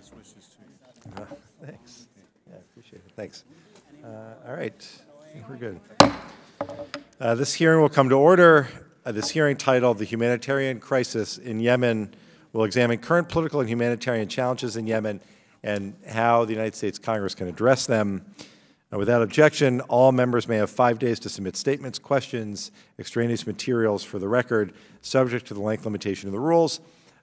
Best wishes to you. Thanks. Yeah, appreciate it. Thanks. All right, I think we're good. This hearing will come to order. This hearing, titled "The Humanitarian Crisis in Yemen," will examine current political and humanitarian challenges in Yemen and how the United States Congress can address them. Without objection, all members may have 5 days to submit statements, questions, extraneous materials for the record, subject to the length limitation of the rules.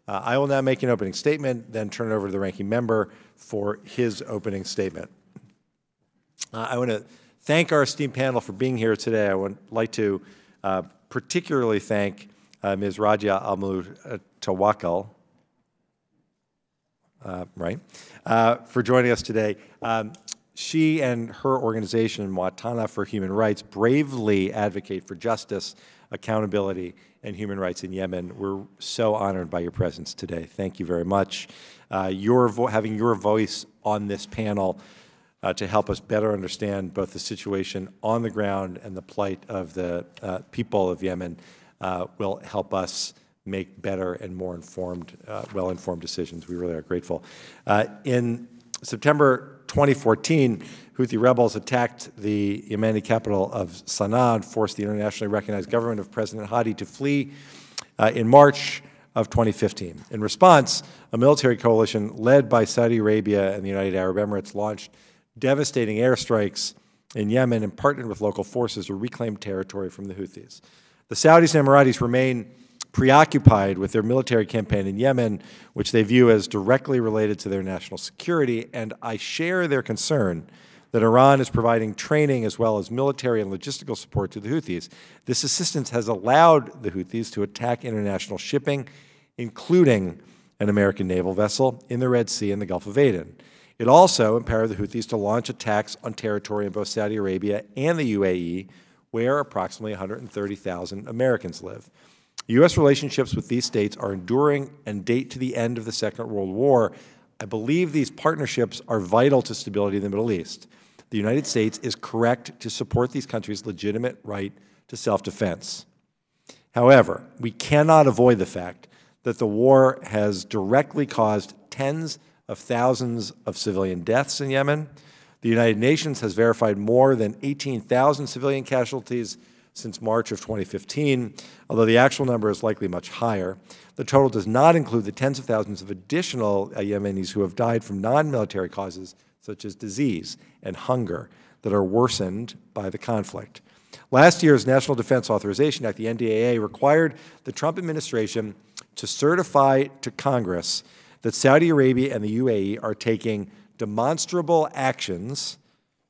I will now make an opening statement, then turn it over to the ranking member for his opening statement. I want to thank our esteemed panel for being here today. I would like to particularly thank Ms. Raja Al-Mutawakkil, for joining us today. She and her organization, Muwatana for Human Rights, bravely advocate for justice, accountability, and human rights in Yemen. We're so honored by your presence today. Thank you very much. Having your voice on this panel to help us better understand both the situation on the ground and the plight of the people of Yemen will help us make better and more informed, well-informed decisions. We really are grateful. In September 2014, Houthi rebels attacked the Yemeni capital of Sana'a and forced the internationally recognized government of President Hadi to flee in March of 2015. In response, a military coalition led by Saudi Arabia and the United Arab Emirates launched devastating airstrikes in Yemen and partnered with local forces to reclaim territory from the Houthis. The Saudis and Emiratis remain preoccupied with their military campaign in Yemen, which they view as directly related to their national security, and I share their concern that Iran is providing training as well as military and logistical support to the Houthis. This assistance has allowed the Houthis to attack international shipping, including an American naval vessel in the Red Sea and the Gulf of Aden. It also empowered the Houthis to launch attacks on territory in both Saudi Arabia and the UAE, where approximately 130,000 Americans live. U.S. relationships with these states are enduring and date to the end of the Second World War. I believe these partnerships are vital to stability in the Middle East. The United States is correct to support these countries' legitimate right to self-defense. However, we cannot avoid the fact that the war has directly caused tens of thousands of civilian deaths in Yemen. The United Nations has verified more than 18,000 civilian casualties since March of 2015, although the actual number is likely much higher. The total does not include the tens of thousands of additional Yemenis who have died from non-military causes such as disease and hunger that are worsened by the conflict. Last year's National Defense Authorization Act, the NDAA, required the Trump administration to certify to Congress that Saudi Arabia and the UAE are taking demonstrable actions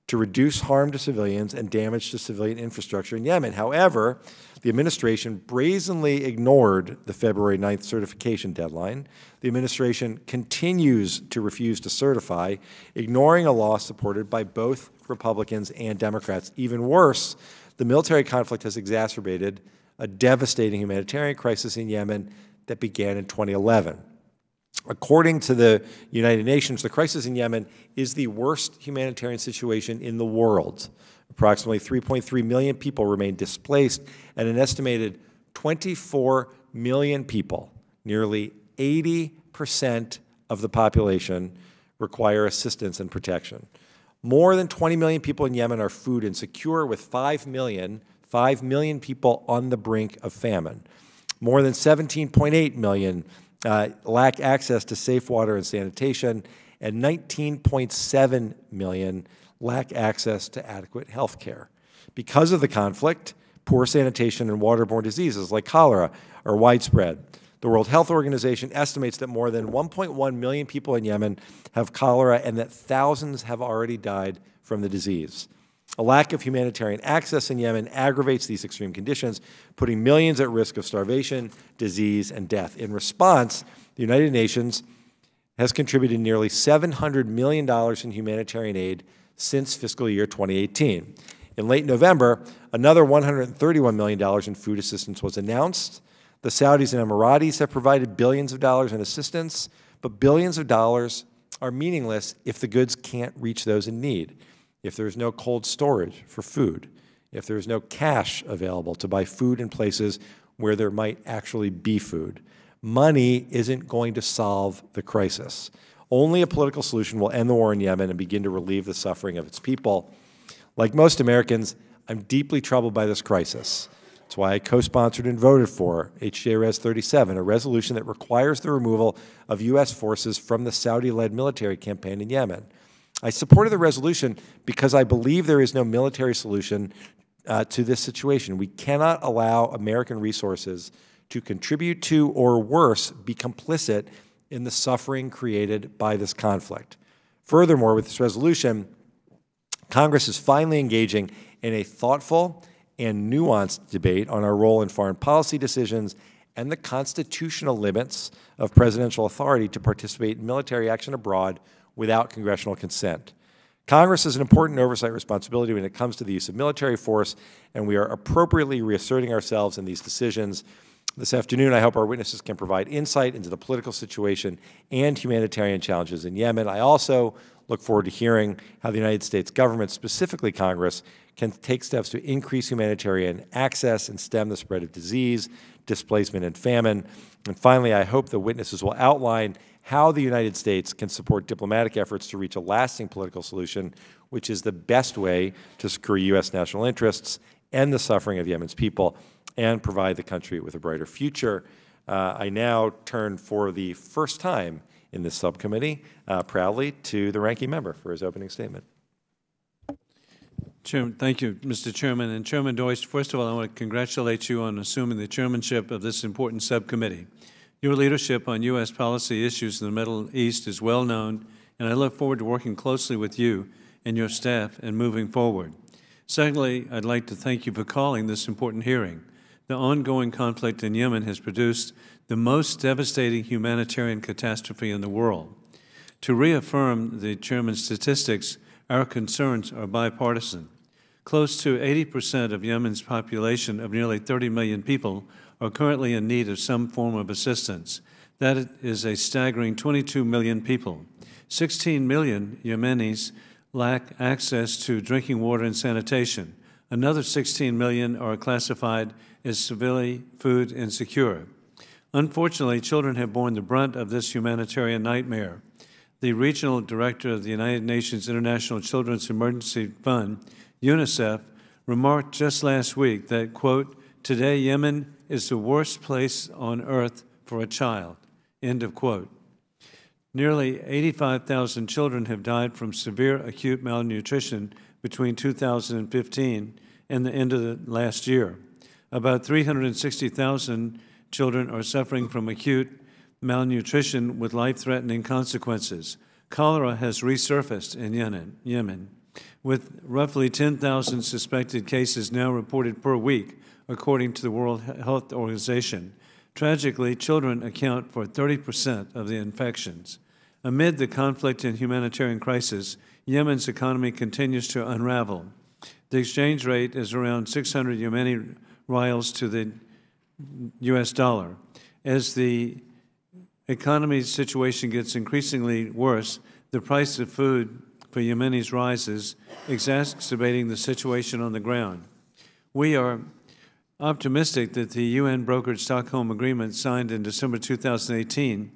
to reduce harm to civilians and damage to civilian infrastructure in Yemen. However, the administration brazenly ignored the February 9th certification deadline. The administration continues to refuse to certify, ignoring a law supported by both Republicans and Democrats. Even worse, the military conflict has exacerbated a devastating humanitarian crisis in Yemen that began in 2011. According to the United Nations, the crisis in Yemen is the worst humanitarian situation in the world. Approximately 3.3 million people remain displaced, and an estimated 24 million people, nearly 80% of the population, require assistance and protection. More than 20 million people in Yemen are food insecure, with 5 million people on the brink of famine. More than 17.8 million lack access to safe water and sanitation, and 19.7 million lack access to adequate health care. Because of the conflict, poor sanitation and waterborne diseases like cholera are widespread. The World Health Organization estimates that more than 1.1 million people in Yemen have cholera and that thousands have already died from the disease. A lack of humanitarian access in Yemen aggravates these extreme conditions, putting millions at risk of starvation, disease, and death. In response, the United Nations has contributed nearly $700 million in humanitarian aid since fiscal year 2018. In late November, another $131 million in food assistance was announced. The Saudis and Emiratis have provided billions of dollars in assistance, but billions of dollars are meaningless if the goods can't reach those in need, if there's no cold storage for food, if there's no cash available to buy food in places where there might actually be food. Money isn't going to solve the crisis. Only a political solution will end the war in Yemen and begin to relieve the suffering of its people. Like most Americans, I'm deeply troubled by this crisis. That's why I co-sponsored and voted for HJ Res 37, a resolution that requires the removal of U.S. forces from the Saudi-led military campaign in Yemen. I supported the resolution because I believe there is no military solution to this situation. We cannot allow American resources to contribute to, or worse, be complicit in the suffering created by this conflict. Furthermore, with this resolution, Congress is finally engaging in a thoughtful and nuanced debate on our role in foreign policy decisions and the constitutional limits of presidential authority to participate in military action abroad without congressional consent. Congress has an important oversight responsibility when it comes to the use of military force, and we are appropriately reasserting ourselves in these decisions. This afternoon, I hope our witnesses can provide insight into the political situation and humanitarian challenges in Yemen. I also look forward to hearing how the United States government, specifically Congress, can take steps to increase humanitarian access and stem the spread of disease, displacement, and famine. And finally, I hope the witnesses will outline how the United States can support diplomatic efforts to reach a lasting political solution, which is the best way to secure U.S. national interests, end the suffering of Yemen's people, and provide the country with a brighter future. I now turn for the first time in this subcommittee, proudly, to the ranking member for his opening statement. Chairman, thank you, Mr. Chairman. And Chairman Deutsch, first of all, I want to congratulate you on assuming the chairmanship of this important subcommittee. Your leadership on U.S. policy issues in the Middle East is well known, and I look forward to working closely with you and your staff and moving forward. Secondly, I'd like to thank you for calling this important hearing. The ongoing conflict in Yemen has produced the most devastating humanitarian catastrophe in the world. To reaffirm the Chairman's statistics, our concerns are bipartisan. Close to 80% of Yemen's population of nearly 30 million people are currently in need of some form of assistance. That is a staggering 22 million people. 16 million Yemenis lack access to drinking water and sanitation. Another 16 million are classified as severely food insecure. Unfortunately, children have borne the brunt of this humanitarian nightmare. The regional director of the United Nations International Children's Emergency Fund, UNICEF, remarked just last week that, quote, "Today Yemen is the worst place on earth for a child," end of quote. Nearly 85,000 children have died from severe acute malnutrition between 2015 and the end of the last year. About 360,000 children are suffering from acute malnutrition with life-threatening consequences. Cholera has resurfaced in Yemen, with roughly 10,000 suspected cases now reported per week, according to the World Health Organization. Tragically, children account for 30% of the infections. Amid the conflict and humanitarian crisis, Yemen's economy continues to unravel. The exchange rate is around 600 Yemeni rials to the U.S. dollar. As the economy's situation gets increasingly worse, the price of food for Yemenis rises, exacerbating the situation on the ground. We are optimistic that the UN-brokered Stockholm Agreement signed in December 2018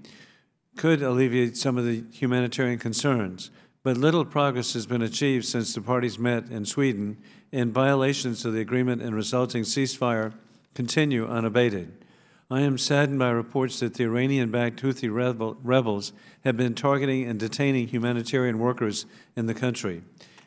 could alleviate some of the humanitarian concerns, but little progress has been achieved since the parties met in Sweden, and violations of the agreement and resulting ceasefire continue unabated. I am saddened by reports that the Iranian-backed Houthi rebels have been targeting and detaining humanitarian workers in the country.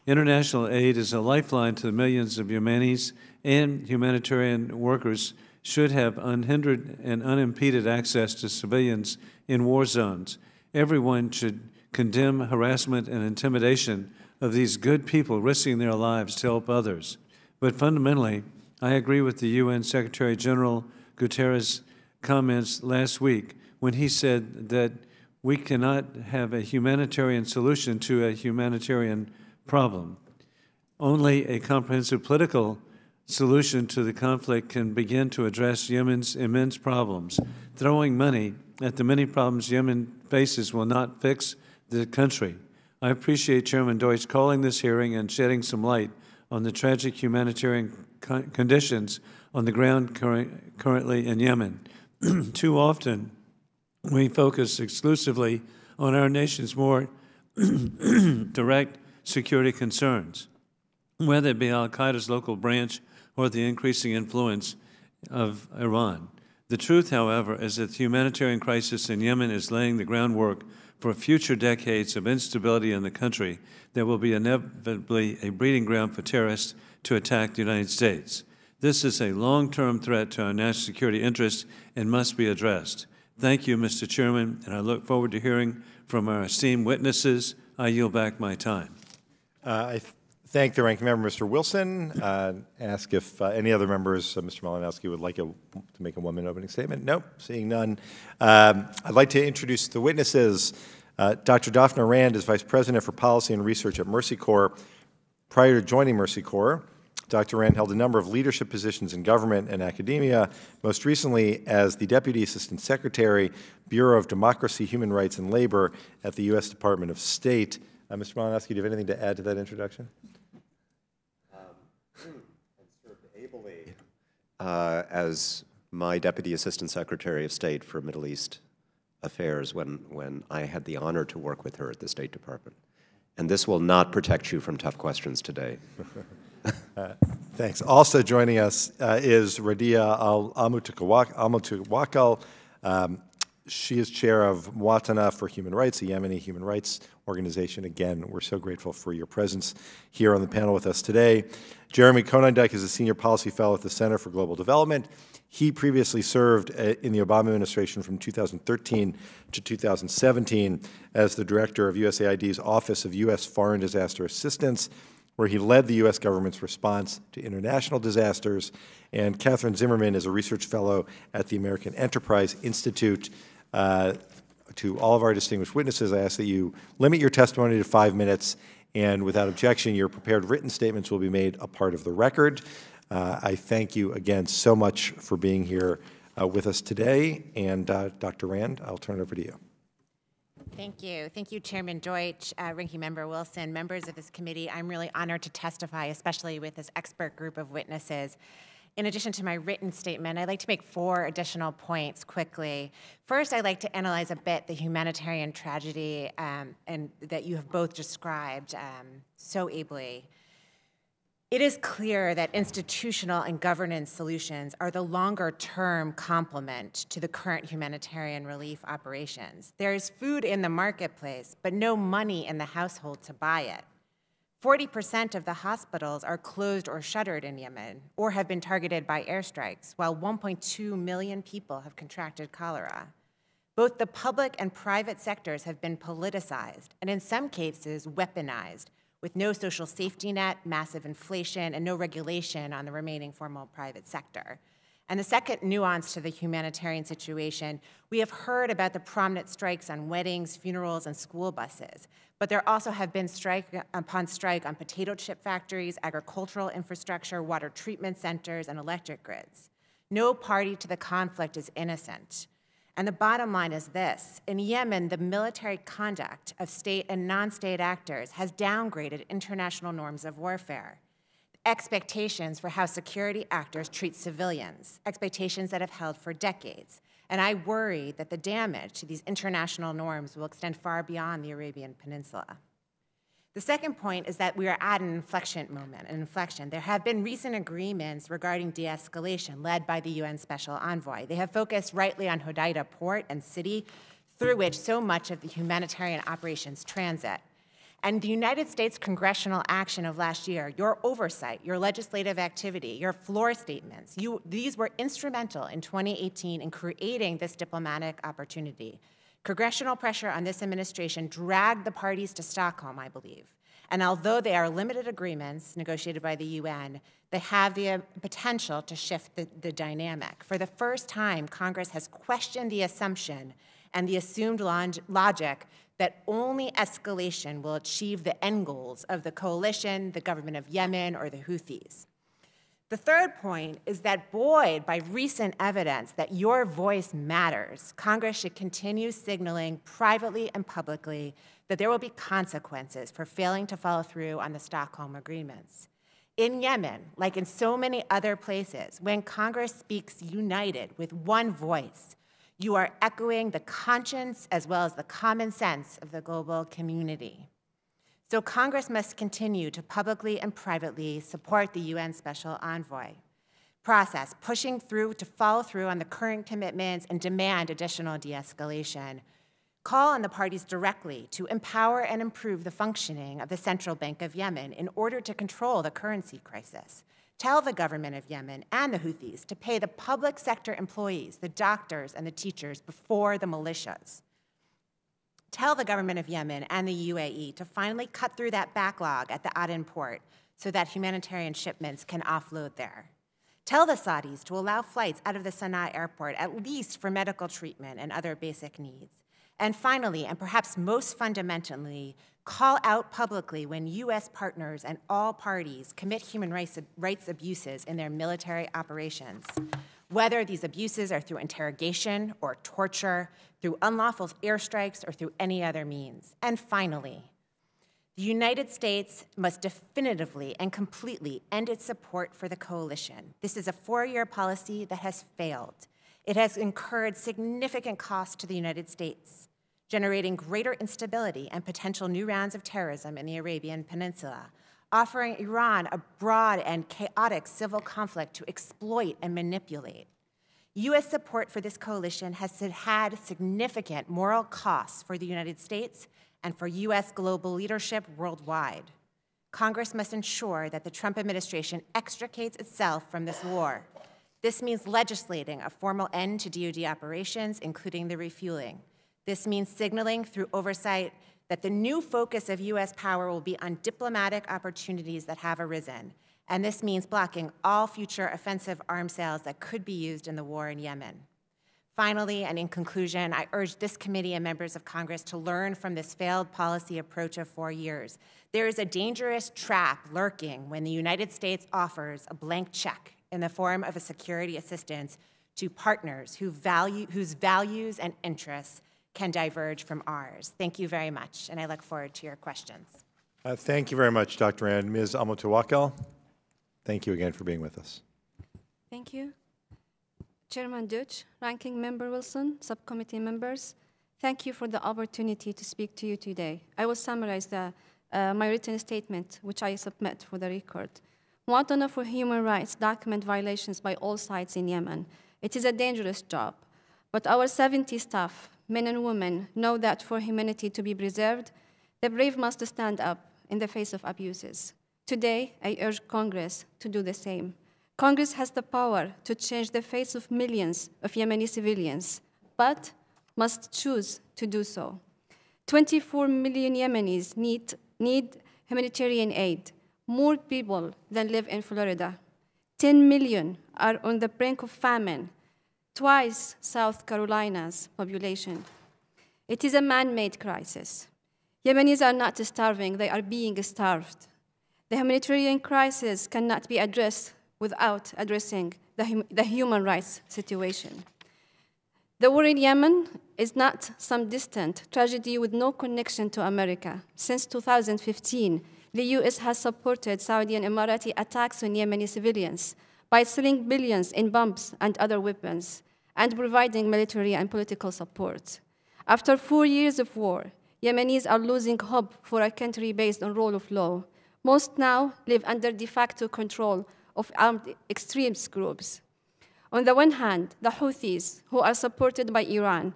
International aid is a lifeline to the millions of Yemenis, and humanitarian workers should have unhindered and unimpeded access to civilians in war zones. Everyone should condemn harassment and intimidation of these good people risking their lives to help others. But fundamentally, I agree with the UN Secretary General Guterres' comments last week when he said that we cannot have a humanitarian solution to a humanitarian problem. Only a comprehensive political solution to the conflict can begin to address Yemen's immense problems. Throwing money at the many problems Yemen faces will not fix the country. I appreciate Chairman Deutsch calling this hearing and shedding some light on the tragic humanitarian conditions on the ground currently in Yemen. Too often, we focus exclusively on our nation's more direct security concerns, whether it be al-Qaeda's local branch or the increasing influence of Iran. The truth, however, is that the humanitarian crisis in Yemen is laying the groundwork for future decades of instability in the country that will be inevitably a breeding ground for terrorists to attack the United States. This is a long-term threat to our national security interests and must be addressed. Thank you, Mr. Chairman, and I look forward to hearing from our esteemed witnesses. I yield back my time. I thank the ranking member, Mr. Wilson. Ask if any other members, Mr. Malinowski, would like to make a one-minute opening statement. Nope, seeing none. I'd like to introduce the witnesses. Dr. Daphna Rand is Vice President for Policy and Research at Mercy Corps. Prior to joining Mercy Corps, Dr. Rand held a number of leadership positions in government and academia, most recently as the Deputy Assistant Secretary, Bureau of Democracy, Human Rights, and Labor at the U.S. Department of State. Mr. Malinowski, do you have anything to add to that introduction? Served ably as my Deputy Assistant Secretary of State for Middle East Affairs when I had the honor to work with her at the State Department. And this will not protect you from tough questions today. Thanks. Also joining us is Radia Al-Amutawakal. She is chair of Muwatana for Human Rights, a Yemeni human rights organization. Again, we're so grateful for your presence here on the panel with us today. Jeremy Konyndyk is a senior policy fellow at the Center for Global Development. He previously served in the Obama administration from 2013 to 2017 as the director of USAID's Office of U.S. Foreign Disaster Assistance, where he led the U.S. government's response to international disasters. And Catherine Zimmerman is a research fellow at the American Enterprise Institute. To all of our distinguished witnesses, I ask that you limit your testimony to 5 minutes, and without objection, your prepared written statements will be made a part of the record. I thank you again so much for being here with us today. And Dr. Rand, I'll turn it over to you. Thank you. Thank you, Chairman Deutsch, Ranking Member Wilson, members of this committee. I'm really honored to testify, especially with this expert group of witnesses. In addition to my written statement, I'd like to make 4 additional points quickly. First, I'd like to analyze a bit the humanitarian tragedy and that you have both described so ably. It is clear that institutional and governance solutions are the longer-term complement to the current humanitarian relief operations. There is food in the marketplace, but no money in the household to buy it. 40% of the hospitals are closed or shuttered in Yemen or have been targeted by airstrikes, while 1.2 million people have contracted cholera. Both the public and private sectors have been politicized and in some cases weaponized, with no social safety net, massive inflation, and no regulation on the remaining formal private sector. And the second nuance to the humanitarian situation, we have heard about the prominent strikes on weddings, funerals, and school buses, but there also have been strike upon strike on potato chip factories, agricultural infrastructure, water treatment centers, and electric grids. No party to the conflict is innocent. And the bottom line is this: in Yemen, the military conduct of state and non-state actors has downgraded international norms of warfare. Expectations for how security actors treat civilians, expectations that have held for decades. And I worry that the damage to these international norms will extend far beyond the Arabian Peninsula. The second point is that we are at an inflection moment, an inflection. There have been recent agreements regarding de-escalation led by the UN Special Envoy. They have focused rightly on Hodeidah port and city, through which so much of the humanitarian operations transit. And the United States congressional action of last year, your oversight, your legislative activity, your floor statements, these were instrumental in 2018 in creating this diplomatic opportunity. Congressional pressure on this administration dragged the parties to Stockholm, I believe. And although they are limited agreements negotiated by the UN, they have the potential to shift the dynamic. For the first time, Congress has questioned the assumption and the assumed logic that only escalation will achieve the end goals of the coalition, the government of Yemen, or the Houthis. The third point is that, buoyed by recent evidence that your voice matters, Congress should continue signaling privately and publicly that there will be consequences for failing to follow through on the Stockholm agreements. In Yemen, like in so many other places, when Congress speaks united with one voice, You are echoing the conscience as well as the common sense of the global community. So Congress must continue to publicly and privately support the UN Special Envoy process, pushing through to follow through on the current commitments and demand additional de-escalation. Call on the parties directly to empower and improve the functioning of the Central Bank of Yemen in order to control the currency crisis. Tell the government of Yemen and the Houthis to pay the public sector employees, the doctors and the teachers before the militias. Tell the government of Yemen and the UAE to finally cut through that backlog at the Aden port so that humanitarian shipments can offload there. Tell the Saudis to allow flights out of the Sana'a airport, at least for medical treatment and other basic needs. And finally, and perhaps most fundamentally, call out publicly when U.S. partners and all parties commit human rights abuses in their military operations, whether these abuses are through interrogation or torture, through unlawful airstrikes, or through any other means. And finally, the United States must definitively and completely end its support for the coalition. This is a 4-year policy that has failed. It has incurred significant costs to the United States, generating greater instability and potential new rounds of terrorism in the Arabian Peninsula, offering Iran a broad and chaotic civil conflict to exploit and manipulate. U.S. support for this coalition has had significant moral costs for the United States and for U.S. global leadership worldwide. Congress must ensure that the Trump administration extricates itself from this war. This means legislating a formal end to DoD operations, including the refueling. This means signaling through oversight that the new focus of U.S. power will be on diplomatic opportunities that have arisen. And this means blocking all future offensive arms sales that could be used in the war in Yemen. Finally, and in conclusion, I urge this committee and members of Congress to learn from this failed policy approach of 4 years. There is a dangerous trap lurking when the United States offers a blank check in the form of a security assistance to partners whose values and interests can diverge from ours. Thank you very much, and I look forward to your questions. Thank you very much, Dr. Rand. Ms. Al-Mutawakkil, thank you again for being with us. Thank you. Chairman Deutsch, Ranking Member Wilson, subcommittee members, thank you for the opportunity to speak to you today. I will summarize my written statement, which I submit for the record. Muwatana for human rights document violations by all sides in Yemen. It is a dangerous job, but our 70 staff, men and women, know that for humanity to be preserved, the brave must stand up in the face of abuses. Today, I urge Congress to do the same. Congress has the power to change the face of millions of Yemeni civilians, but must choose to do so. 24 million Yemenis need humanitarian aid, more people than live in Florida. 10 million are on the brink of famine, twice South Carolina's population. It is a man-made crisis. Yemenis are not starving, they are being starved. The humanitarian crisis cannot be addressed without addressing the human rights situation. The war in Yemen is not some distant tragedy with no connection to America. Since 2015, the US has supported Saudi and Emirati attacks on Yemeni civilians by selling billions in bombs and other weapons and providing military and political support. After 4 years of war, Yemenis are losing hope for a country based on rule of law. Most now live under de facto control of armed extremist groups. On the one hand, the Houthis, who are supported by Iran,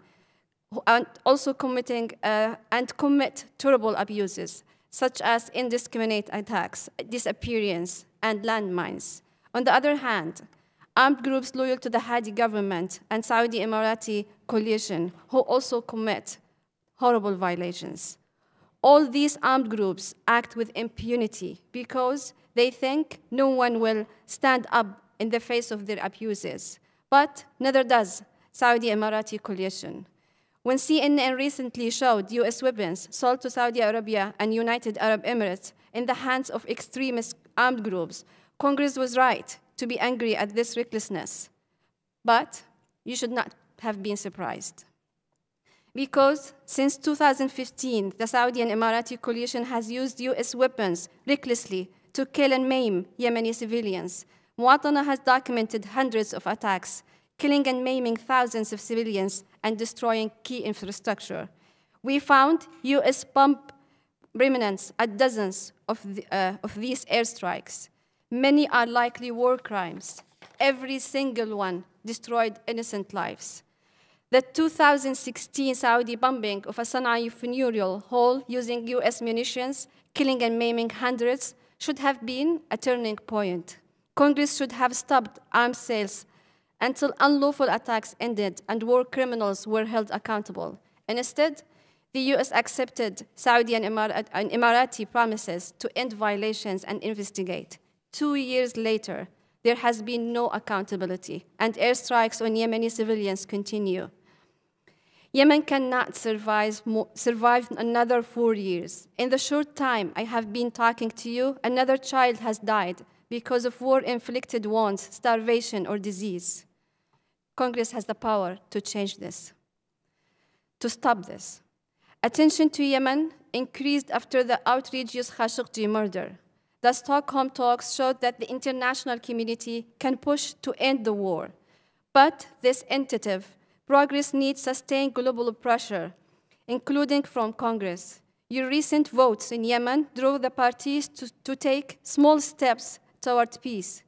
are also commit terrible abuses, such as indiscriminate attacks, disappearance, and landmines. On the other hand, armed groups loyal to the Hadi government and Saudi Emirati coalition, who also commit horrible violations. All these armed groups act with impunity because they think no one will stand up in the face of their abuses, but neither does Saudi Emirati coalition. When CNN recently showed US weapons sold to Saudi Arabia and United Arab Emirates in the hands of extremist armed groups, Congress was right to be angry at this recklessness. But you should not have been surprised. Because since 2015, the Saudi and Emirati coalition has used US weapons recklessly to kill and maim Yemeni civilians. Muwatana has documented hundreds of attacks, killing and maiming thousands of civilians and destroying key infrastructure. We found U.S. bomb remnants at dozens of these airstrikes. Many are likely war crimes. Every single one destroyed innocent lives. The 2016 Saudi bombing of a Sana'a funeral hall using U.S. munitions, killing and maiming hundreds, should have been a turning point. Congress should have stopped arms sales until unlawful attacks ended and war criminals were held accountable. Instead, the U.S. accepted Saudi and Emirati promises to end violations and investigate. 2 years later, there has been no accountability, and airstrikes on Yemeni civilians continue. Yemen cannot survive another 4 years. In the short time I have been talking to you, another child has died because of war-inflicted wounds, starvation, or disease. Congress has the power to change this, to stop this. Attention to Yemen increased after the outrageous Khashoggi murder. The Stockholm talks showed that the international community can push to end the war. But this tentative progress needs sustained global pressure, including from Congress. Your recent votes in Yemen drove the parties to take small steps toward peace.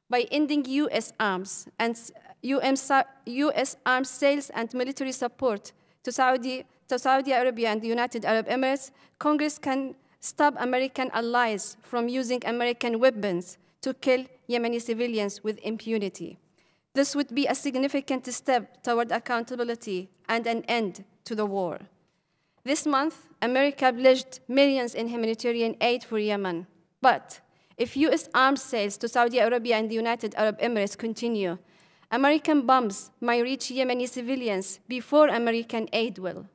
By ending U.S. arms and U.S. arms sales and military support to Saudi Arabia and the United Arab Emirates, Congress can stop American allies from using American weapons to kill Yemeni civilians with impunity. This would be a significant step toward accountability and an end to the war. This month, America pledged millions in humanitarian aid for Yemen. But if U.S. arms sales to Saudi Arabia and the United Arab Emirates continue, American bombs might reach Yemeni civilians before American aid will.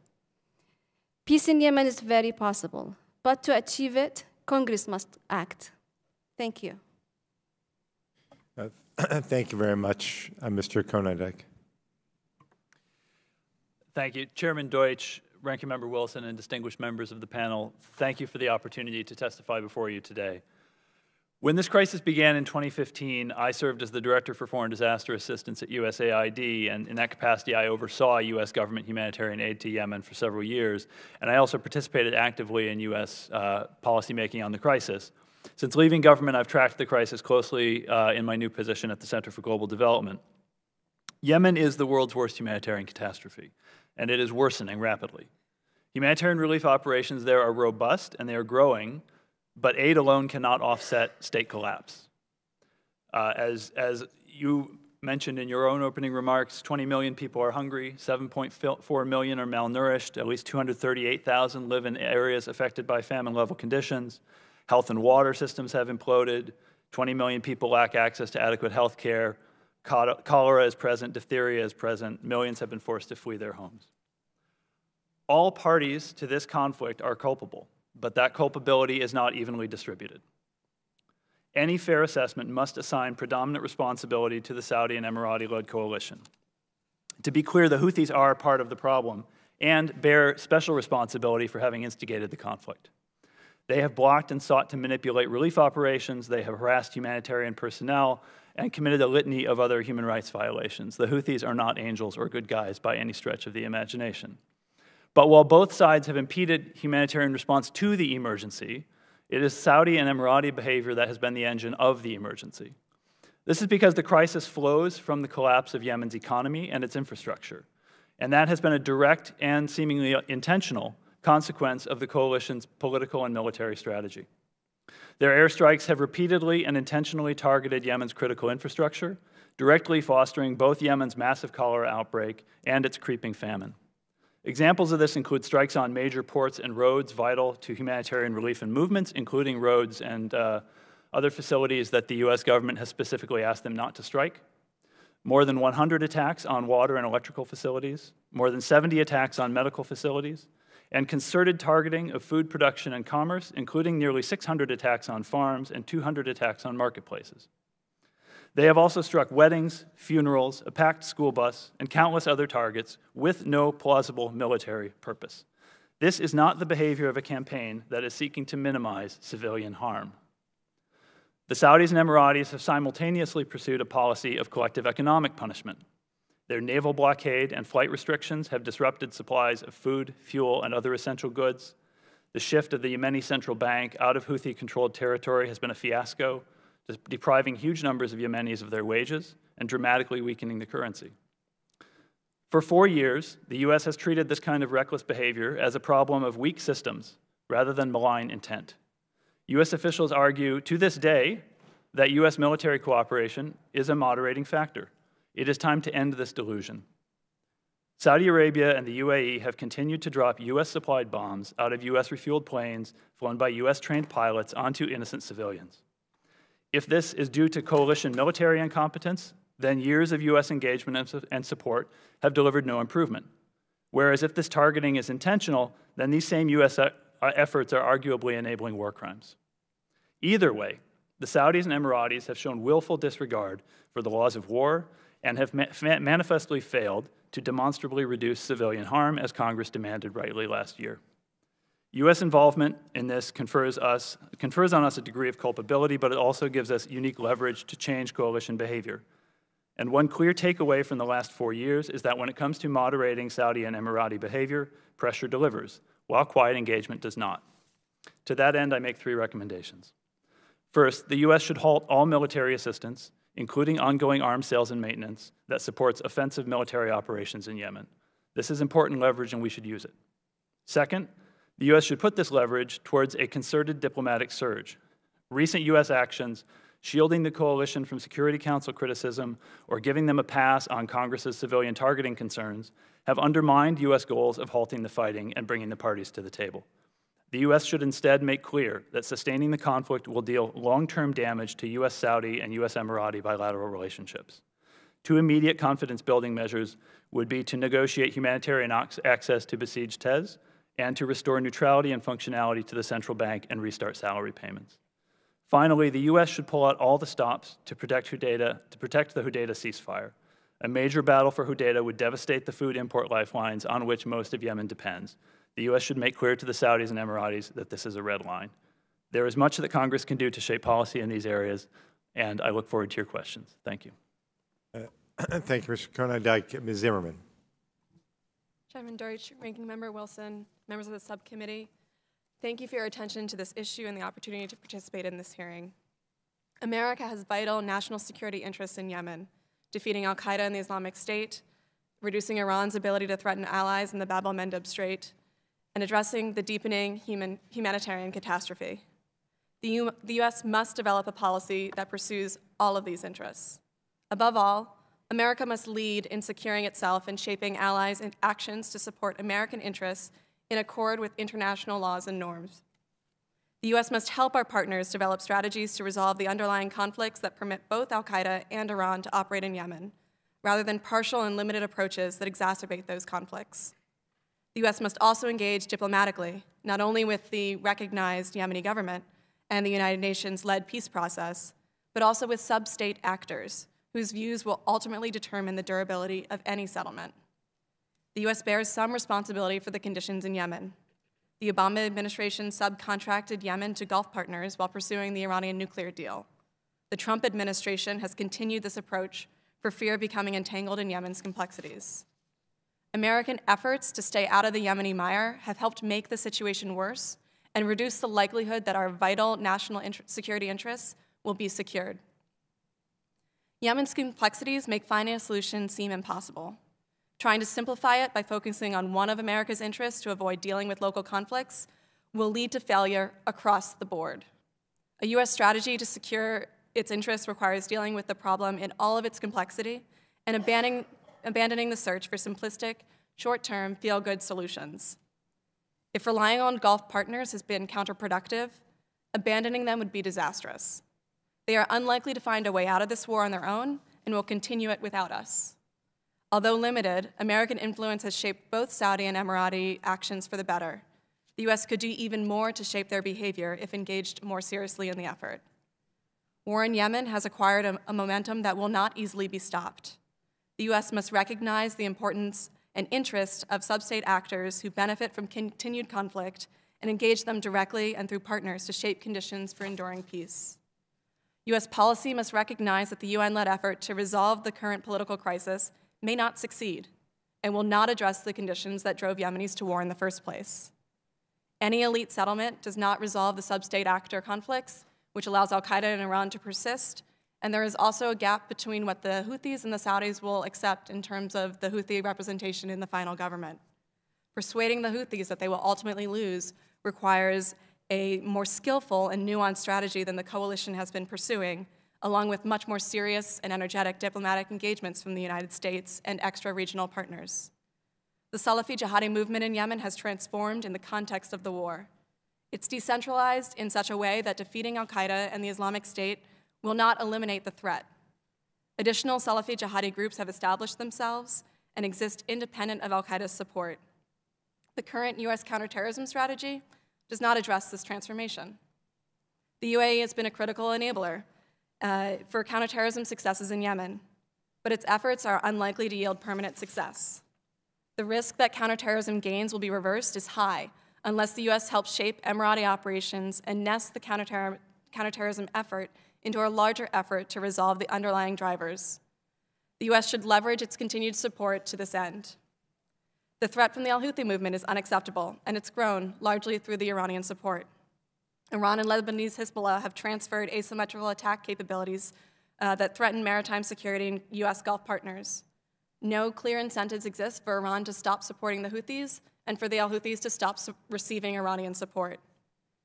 Peace in Yemen is very possible, but to achieve it, Congress must act. Thank you. Thank you very much, Mr. Konyndyk. Thank you. Chairman Deutsch, Ranking Member Wilson, and distinguished members of the panel, thank you for the opportunity to testify before you today. When this crisis began in 2015, I served as the Director for Foreign Disaster Assistance at USAID, and in that capacity, I oversaw U.S. government humanitarian aid to Yemen for several years, and I also participated actively in U.S. policymaking on the crisis. Since leaving government, I've tracked the crisis closely in my new position at the Center for Global Development. Yemen is the world's worst humanitarian catastrophe, and it is worsening rapidly. Humanitarian relief operations there are robust, and they are growing, but aid alone cannot offset state collapse. As you mentioned in your own opening remarks, 20 million people are hungry, 7.4 million are malnourished, at least 238,000 live in areas affected by famine-level conditions. Health and water systems have imploded, 20 million people lack access to adequate health care, cholera is present, diphtheria is present, millions have been forced to flee their homes. All parties to this conflict are culpable, but that culpability is not evenly distributed. Any fair assessment must assign predominant responsibility to the Saudi and Emirati-led coalition. To be clear, the Houthis are part of the problem and bear special responsibility for having instigated the conflict. They have blocked and sought to manipulate relief operations, they have harassed humanitarian personnel, and committed a litany of other human rights violations. The Houthis are not angels or good guys by any stretch of the imagination. But while both sides have impeded humanitarian response to the emergency, it is Saudi and Emirati behavior that has been the engine of the emergency. This is because the crisis flows from the collapse of Yemen's economy and its infrastructure, and that has been a direct and seemingly intentional consequence of the coalition's political and military strategy. Their airstrikes have repeatedly and intentionally targeted Yemen's critical infrastructure, directly fostering both Yemen's massive cholera outbreak and its creeping famine. Examples of this include strikes on major ports and roads vital to humanitarian relief and movements, including roads and other facilities that the U.S. government has specifically asked them not to strike. More than 100 attacks on water and electrical facilities, more than 70 attacks on medical facilities, and concerted targeting of food production and commerce, including nearly 600 attacks on farms and 200 attacks on marketplaces. They have also struck weddings, funerals, a packed school bus, and countless other targets with no plausible military purpose. This is not the behavior of a campaign that is seeking to minimize civilian harm. The Saudis and Emiratis have simultaneously pursued a policy of collective economic punishment. Their naval blockade and flight restrictions have disrupted supplies of food, fuel, and other essential goods. The shift of the Yemeni central bank out of Houthi-controlled territory has been a fiasco, depriving huge numbers of Yemenis of their wages and dramatically weakening the currency. For 4 years, the U.S. has treated this kind of reckless behavior as a problem of weak systems rather than malign intent. U.S. officials argue to this day that U.S. military cooperation is a moderating factor. It is time to end this delusion. Saudi Arabia and the UAE have continued to drop U.S.-supplied bombs out of U.S.-refueled planes flown by U.S.-trained pilots onto innocent civilians. If this is due to coalition military incompetence, then years of U.S. engagement and support have delivered no improvement. Whereas if this targeting is intentional, then these same U.S. efforts are arguably enabling war crimes. Either way, the Saudis and Emiratis have shown willful disregard for the laws of war and have manifestly failed to demonstrably reduce civilian harm, as Congress demanded rightly last year. U.S. involvement in this confers on us a degree of culpability, but it also gives us unique leverage to change coalition behavior. And one clear takeaway from the last 4 years is that when it comes to moderating Saudi and Emirati behavior, pressure delivers, while quiet engagement does not. To that end, I make 3 recommendations. First, the U.S. should halt all military assistance, including ongoing arms sales and maintenance, that supports offensive military operations in Yemen. This is important leverage and we should use it. Second, the U.S. should put this leverage towards a concerted diplomatic surge. Recent U.S. actions shielding the coalition from Security Council criticism or giving them a pass on Congress's civilian targeting concerns have undermined U.S. goals of halting the fighting and bringing the parties to the table. The U.S. should instead make clear that sustaining the conflict will deal long-term damage to U.S. Saudi and U.S. Emirati bilateral relationships. 2 immediate confidence-building measures would be to negotiate humanitarian access to besieged Tez and to restore neutrality and functionality to the central bank and restart salary payments. Finally, the U.S. should pull out all the stops to protect the Hudaydah ceasefire. A major battle for Hudaydah would devastate the food import lifelines on which most of Yemen depends. The U.S. should make clear to the Saudis and Emiratis that this is a red line. There is much that Congress can do to shape policy in these areas, and I look forward to your questions. Thank you. Thank you, Mr. Konyndyk. Ms. Zimmerman. Chairman Deutsch, Ranking Member Wilson, members of the subcommittee, thank you for your attention to this issue and the opportunity to participate in this hearing. America has vital national security interests in Yemen, defeating al-Qaeda and the Islamic State, reducing Iran's ability to threaten allies in the Bab el-Mandeb Strait, and addressing the deepening humanitarian catastrophe. The U.S. must develop a policy that pursues all of these interests. Above all, America must lead in securing itself and shaping allies' and actions to support American interests in accord with international laws and norms. The U.S. must help our partners develop strategies to resolve the underlying conflicts that permit both al-Qaeda and Iran to operate in Yemen, rather than partial and limited approaches that exacerbate those conflicts. The U.S. must also engage diplomatically, not only with the recognized Yemeni government and the United Nations-led peace process, but also with sub-state actors whose views will ultimately determine the durability of any settlement. The U.S. bears some responsibility for the conditions in Yemen. The Obama administration subcontracted Yemen to Gulf partners while pursuing the Iranian nuclear deal. The Trump administration has continued this approach for fear of becoming entangled in Yemen's complexities. American efforts to stay out of the Yemeni mire have helped make the situation worse and reduce the likelihood that our vital national security interests will be secured. Yemen's complexities make finding a solution seem impossible. Trying to simplify it by focusing on one of America's interests to avoid dealing with local conflicts will lead to failure across the board. A U.S. strategy to secure its interests requires dealing with the problem in all of its complexity and abandoning the search for simplistic, short-term, feel-good solutions. If relying on Gulf partners has been counterproductive, abandoning them would be disastrous. They are unlikely to find a way out of this war on their own and will continue it without us. Although limited, American influence has shaped both Saudi and Emirati actions for the better. The U.S. could do even more to shape their behavior if engaged more seriously in the effort. War in Yemen has acquired a momentum that will not easily be stopped. The U.S. must recognize the importance and interest of sub-state actors who benefit from continued conflict and engage them directly and through partners to shape conditions for enduring peace. U.S. policy must recognize that the UN-led effort to resolve the current political crisis may not succeed and will not address the conditions that drove Yemenis to war in the first place. Any elite settlement does not resolve the sub-state actor conflicts, which allows al-Qaeda and Iran to persist, and there is also a gap between what the Houthis and the Saudis will accept in terms of the Houthi representation in the final government. Persuading the Houthis that they will ultimately lose requires a more skillful and nuanced strategy than the coalition has been pursuing, along with much more serious and energetic diplomatic engagements from the United States and extra-regional partners. The Salafi jihadi movement in Yemen has transformed in the context of the war. It's decentralized in such a way that defeating al-Qaeda and the Islamic State will not eliminate the threat. Additional Salafi jihadi groups have established themselves and exist independent of al-Qaeda's support. The current US counterterrorism strategy does not address this transformation. The UAE has been a critical enabler for counterterrorism successes in Yemen, but its efforts are unlikely to yield permanent success. The risk that counterterrorism gains will be reversed is high unless the US helps shape Emirati operations and nest the counterterrorism effort into a larger effort to resolve the underlying drivers. The US should leverage its continued support to this end. The threat from the al-Houthi movement is unacceptable, and it's grown largely through the Iranian support. Iran and Lebanese Hezbollah have transferred asymmetrical attack capabilities that threaten maritime security in US Gulf partners. No clear incentives exist for Iran to stop supporting the Houthis and for the al-Houthis to stop receiving Iranian support.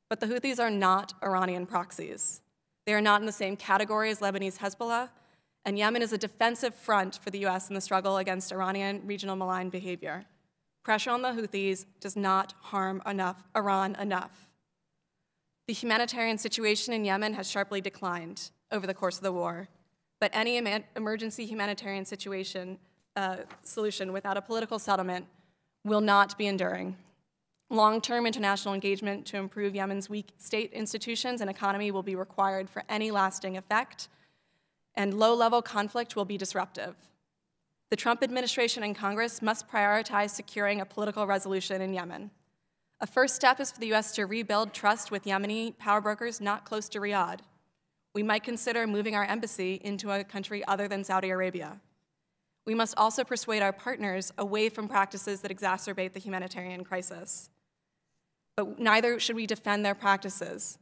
But the Houthis are not Iranian proxies. They are not in the same category as Lebanese Hezbollah, and Yemen is a defensive front for the US in the struggle against Iranian regional malign behavior. Pressure on the Houthis does not harm Iran enough. The humanitarian situation in Yemen has sharply declined over the course of the war, but any emergency humanitarian solution without a political settlement will not be enduring. Long-term international engagement to improve Yemen's weak state institutions and economy will be required for any lasting effect, and low-level conflict will be disruptive. The Trump administration and Congress must prioritize securing a political resolution in Yemen. A first step is for the US to rebuild trust with Yemeni power brokers not close to Riyadh. We might consider moving our embassy into a country other than Saudi Arabia. We must also persuade our partners away from practices that exacerbate the humanitarian crisis. But neither should we defend their practices.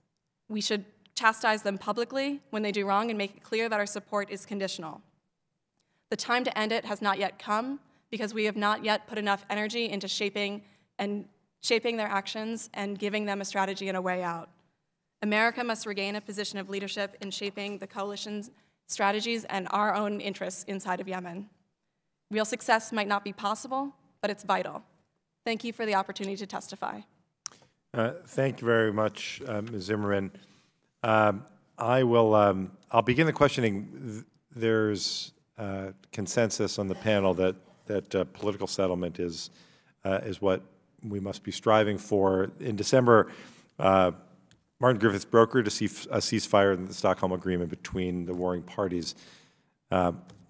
We should chastise them publicly when they do wrong and make it clear that our support is conditional. The time to end it has not yet come because we have not yet put enough energy into shaping their actions and giving them a strategy and a way out. America must regain a position of leadership in shaping the coalition's strategies and our own interests inside of Yemen. Real success might not be possible, but it's vital. Thank you for the opportunity to testify. Thank you very much, Ms. Zimmerman. I'll begin the questioning. There's consensus on the panel that political settlement is what we must be striving for. In December, Martin Griffiths brokered a ceasefire in the Stockholm Agreement between the warring parties.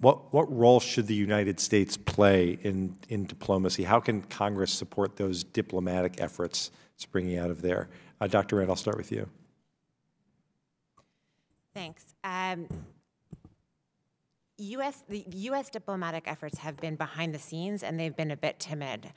What role should the United States play in diplomacy? How can Congress support those diplomatic efforts springing out of there? Dr. Rand, I'll start with you. Thanks. The U.S. diplomatic efforts have been behind the scenes, and they've been a bit timid.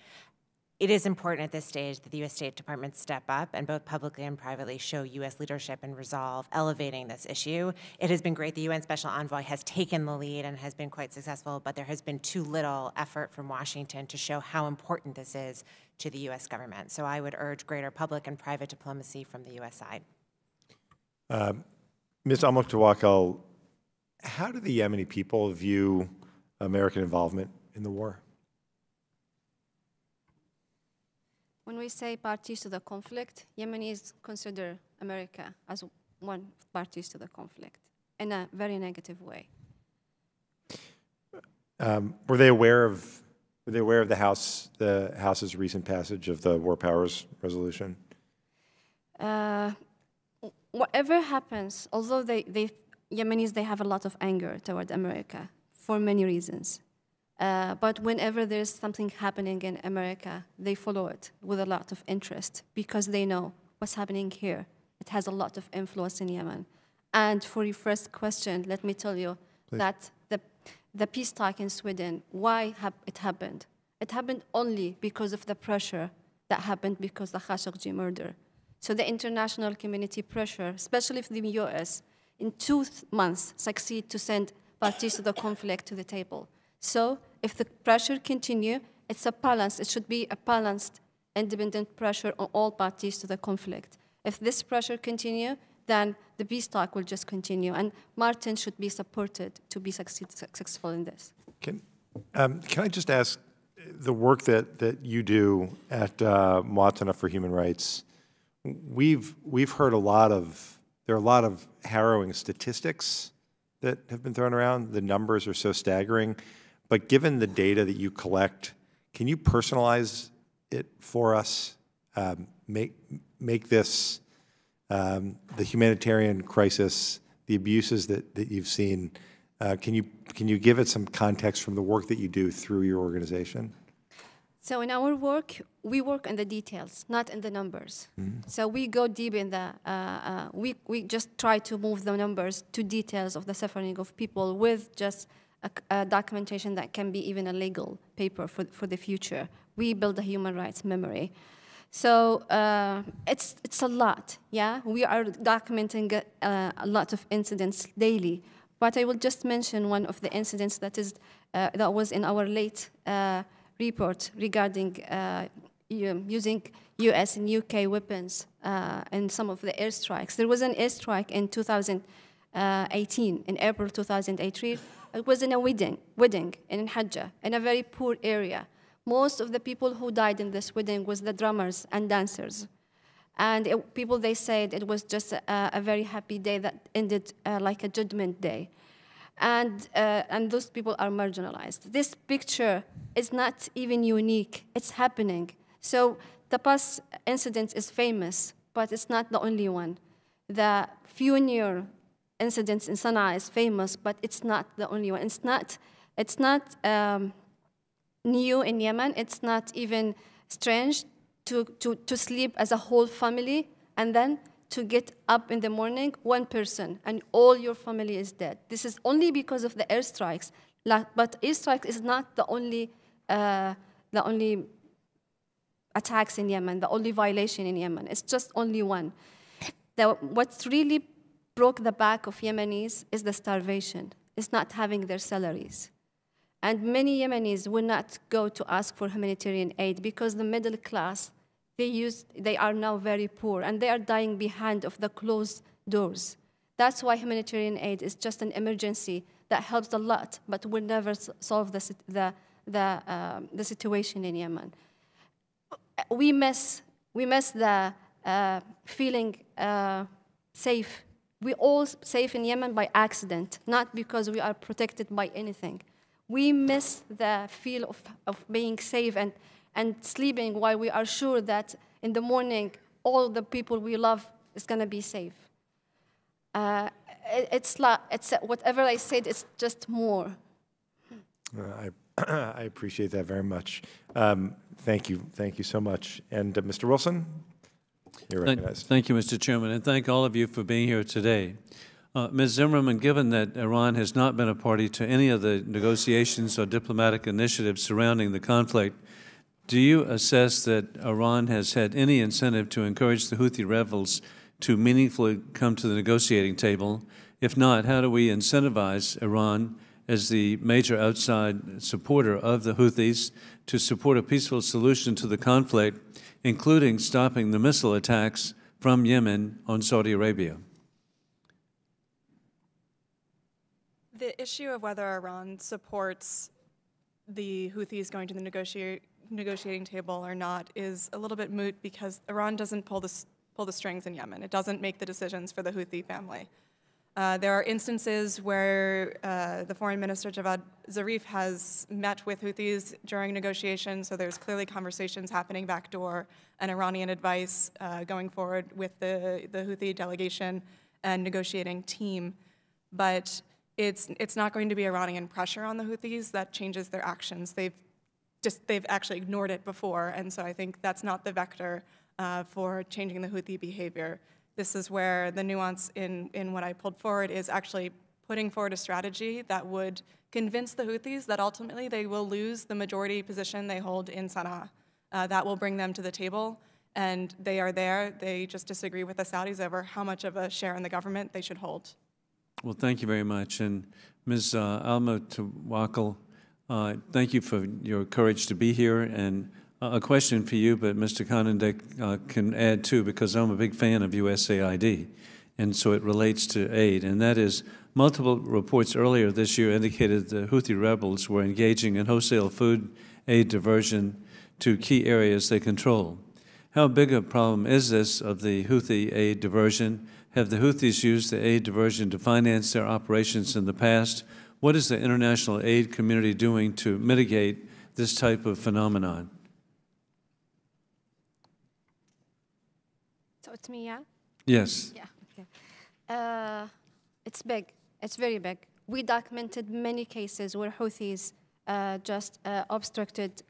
It is important at this stage that the U.S. State Department step up and both publicly and privately show U.S. leadership and resolve elevating this issue. It has been great. The UN Special Envoy has taken the lead and has been quite successful, but there has been too little effort from Washington to show how important this is to the U.S. government. So I would urge greater public and private diplomacy from the U.S. side. Ms. Al-Muktawakil, how do the Yemeni people view American involvement in the war? When we say parties to the conflict, Yemenis consider America as one of the parties to the conflict in a very negative way. Were they aware of the House's recent passage of the War Powers Resolution? Whatever happens, although Yemenis have a lot of anger toward America for many reasons. But whenever there's something happening in America, they follow it with a lot of interest because they know what's happening here. It has a lot of influence in Yemen. And for your first question, let me tell you that the peace talk in Sweden, why it happened? It happened only because of the pressure that happened because of the Khashoggi murder. So the international community pressure, especially from the US, in 2 months succeed to send parties to the conflict to the table. So if the pressure continue, it's a balance. It should be a balanced, independent pressure on all parties to the conflict. If this pressure continue, then the peace talk will just continue. And Martin should be supported to be successful in this. Can I just ask, the work that you do at Moatana for Human Rights, we've heard there are a lot of harrowing statistics that have been thrown around. The numbers are so staggering. But given the data that you collect, can you personalize it for us? Make this the humanitarian crisis, the abuses that you've seen. Can you give it some context from the work that you do through your organization? So in our work, we work in the details, not in the numbers. Mm-hmm. So we go deep in the, we just try to move the numbers to details of the suffering of people with just a documentation that can be even a legal paper for the future. We build a human rights memory. So it's a lot, yeah? We are documenting a lot of incidents daily. But I will just mention one of the incidents that was in our late report regarding using US and UK weapons in some of the airstrikes. There was an airstrike in 2018, in April 2018. It was in a wedding in Hajjah, in a very poor area. Most of the people who died in this wedding was the drummers and dancers. And people, they said it was just a very happy day that ended like a judgment day. And those people are marginalized. This picture is not even unique. It's happening. So the past incident is famous, but it's not the only one. The funeral incidents in Sana'a is famous, but it's not the only one. It's not new in Yemen. It's not even strange to sleep as a whole family and then to get up in the morning, one person, and all your family is dead. This is only because of the airstrikes. But airstrike is not the only attacks in Yemen, the only violation in Yemen. It's just only one. What really broke the back of Yemenis is the starvation. It's not having their salaries. And many Yemenis will not go to ask for humanitarian aid because the middle class, they are now very poor, and they are dying behind of the closed doors. That's why humanitarian aid is just an emergency that helps a lot, but will never solve the situation in Yemen. We miss the feeling safe. We all safe in Yemen by accident, not because we are protected by anything. We miss the feel of being safe and sleeping while we are sure that in the morning all the people we love is going to be safe. It's whatever I said, it's just more. I appreciate that very much. Thank you so much. And Mr. Wilson, you're recognized. Thank you, Mr. Chairman, and thank all of you for being here today. Ms. Zimmerman, given that Iran has not been a party to any of the negotiations or diplomatic initiatives surrounding the conflict, do you assess that Iran has had any incentive to encourage the Houthi rebels to meaningfully come to the negotiating table? If not, how do we incentivize Iran as the major outside supporter of the Houthis to support a peaceful solution to the conflict, including stopping the missile attacks from Yemen on Saudi Arabia? The issue of whether Iran supports the Houthis going to the negotiating table or not is a little bit moot because Iran doesn't pull the strings in Yemen. It doesn't make the decisions for the Houthi family. There are instances where the foreign minister Javad Zarif has met with Houthis during negotiations, so there's clearly conversations happening backdoor and Iranian advice going forward with the Houthi delegation and negotiating team. But it's not going to be Iranian pressure on the Houthis that changes their actions. They've actually ignored it before, and so I think that's not the vector for changing the Houthi behavior. This is where the nuance in what I pulled forward is actually putting forward a strategy that would convince the Houthis that ultimately they will lose the majority position they hold in Sana'a. That will bring them to the table, and they are there. They just disagree with the Saudis over how much of a share in the government they should hold. Well, thank you very much. And Ms. Al-Mutawakkil, thank you for your courage to be here. And a question for you, but Mr. Konyndyk can add too, because I'm a big fan of USAID, and so it relates to aid. And that is, multiple reports earlier this year indicated the Houthi rebels were engaging in wholesale food aid diversion to key areas they control. How big a problem is this of the Houthi aid diversion? Have the Houthis used the aid diversion to finance their operations in the past? What is the international aid community doing to mitigate this type of phenomenon? So it's me, yeah? Yes. Yeah, okay. It's big. It's very big. We documented many cases where Houthis just obstructed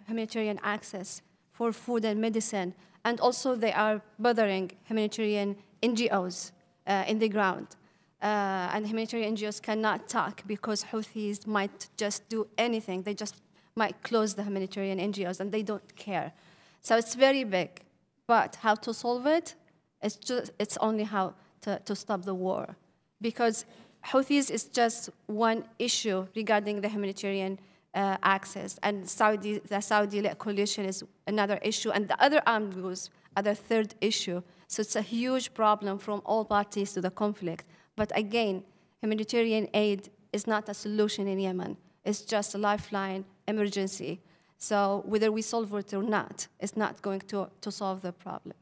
humanitarian access for food and medicine, and also they are bothering humanitarian NGOs in the ground. And humanitarian NGOs cannot talk because Houthis might just do anything. They just might close the humanitarian NGOs, and they don't care. So it's very big. But how to solve it? It's only how to stop the war. Because Houthis is just one issue regarding the humanitarian access, and the Saudi-led coalition is another issue, and the other armed groups are the third issue. So it's a huge problem from all parties to the conflict. But again, humanitarian aid is not a solution in Yemen. It's just a lifeline emergency. So whether we solve it or not, it's not going to solve the problem.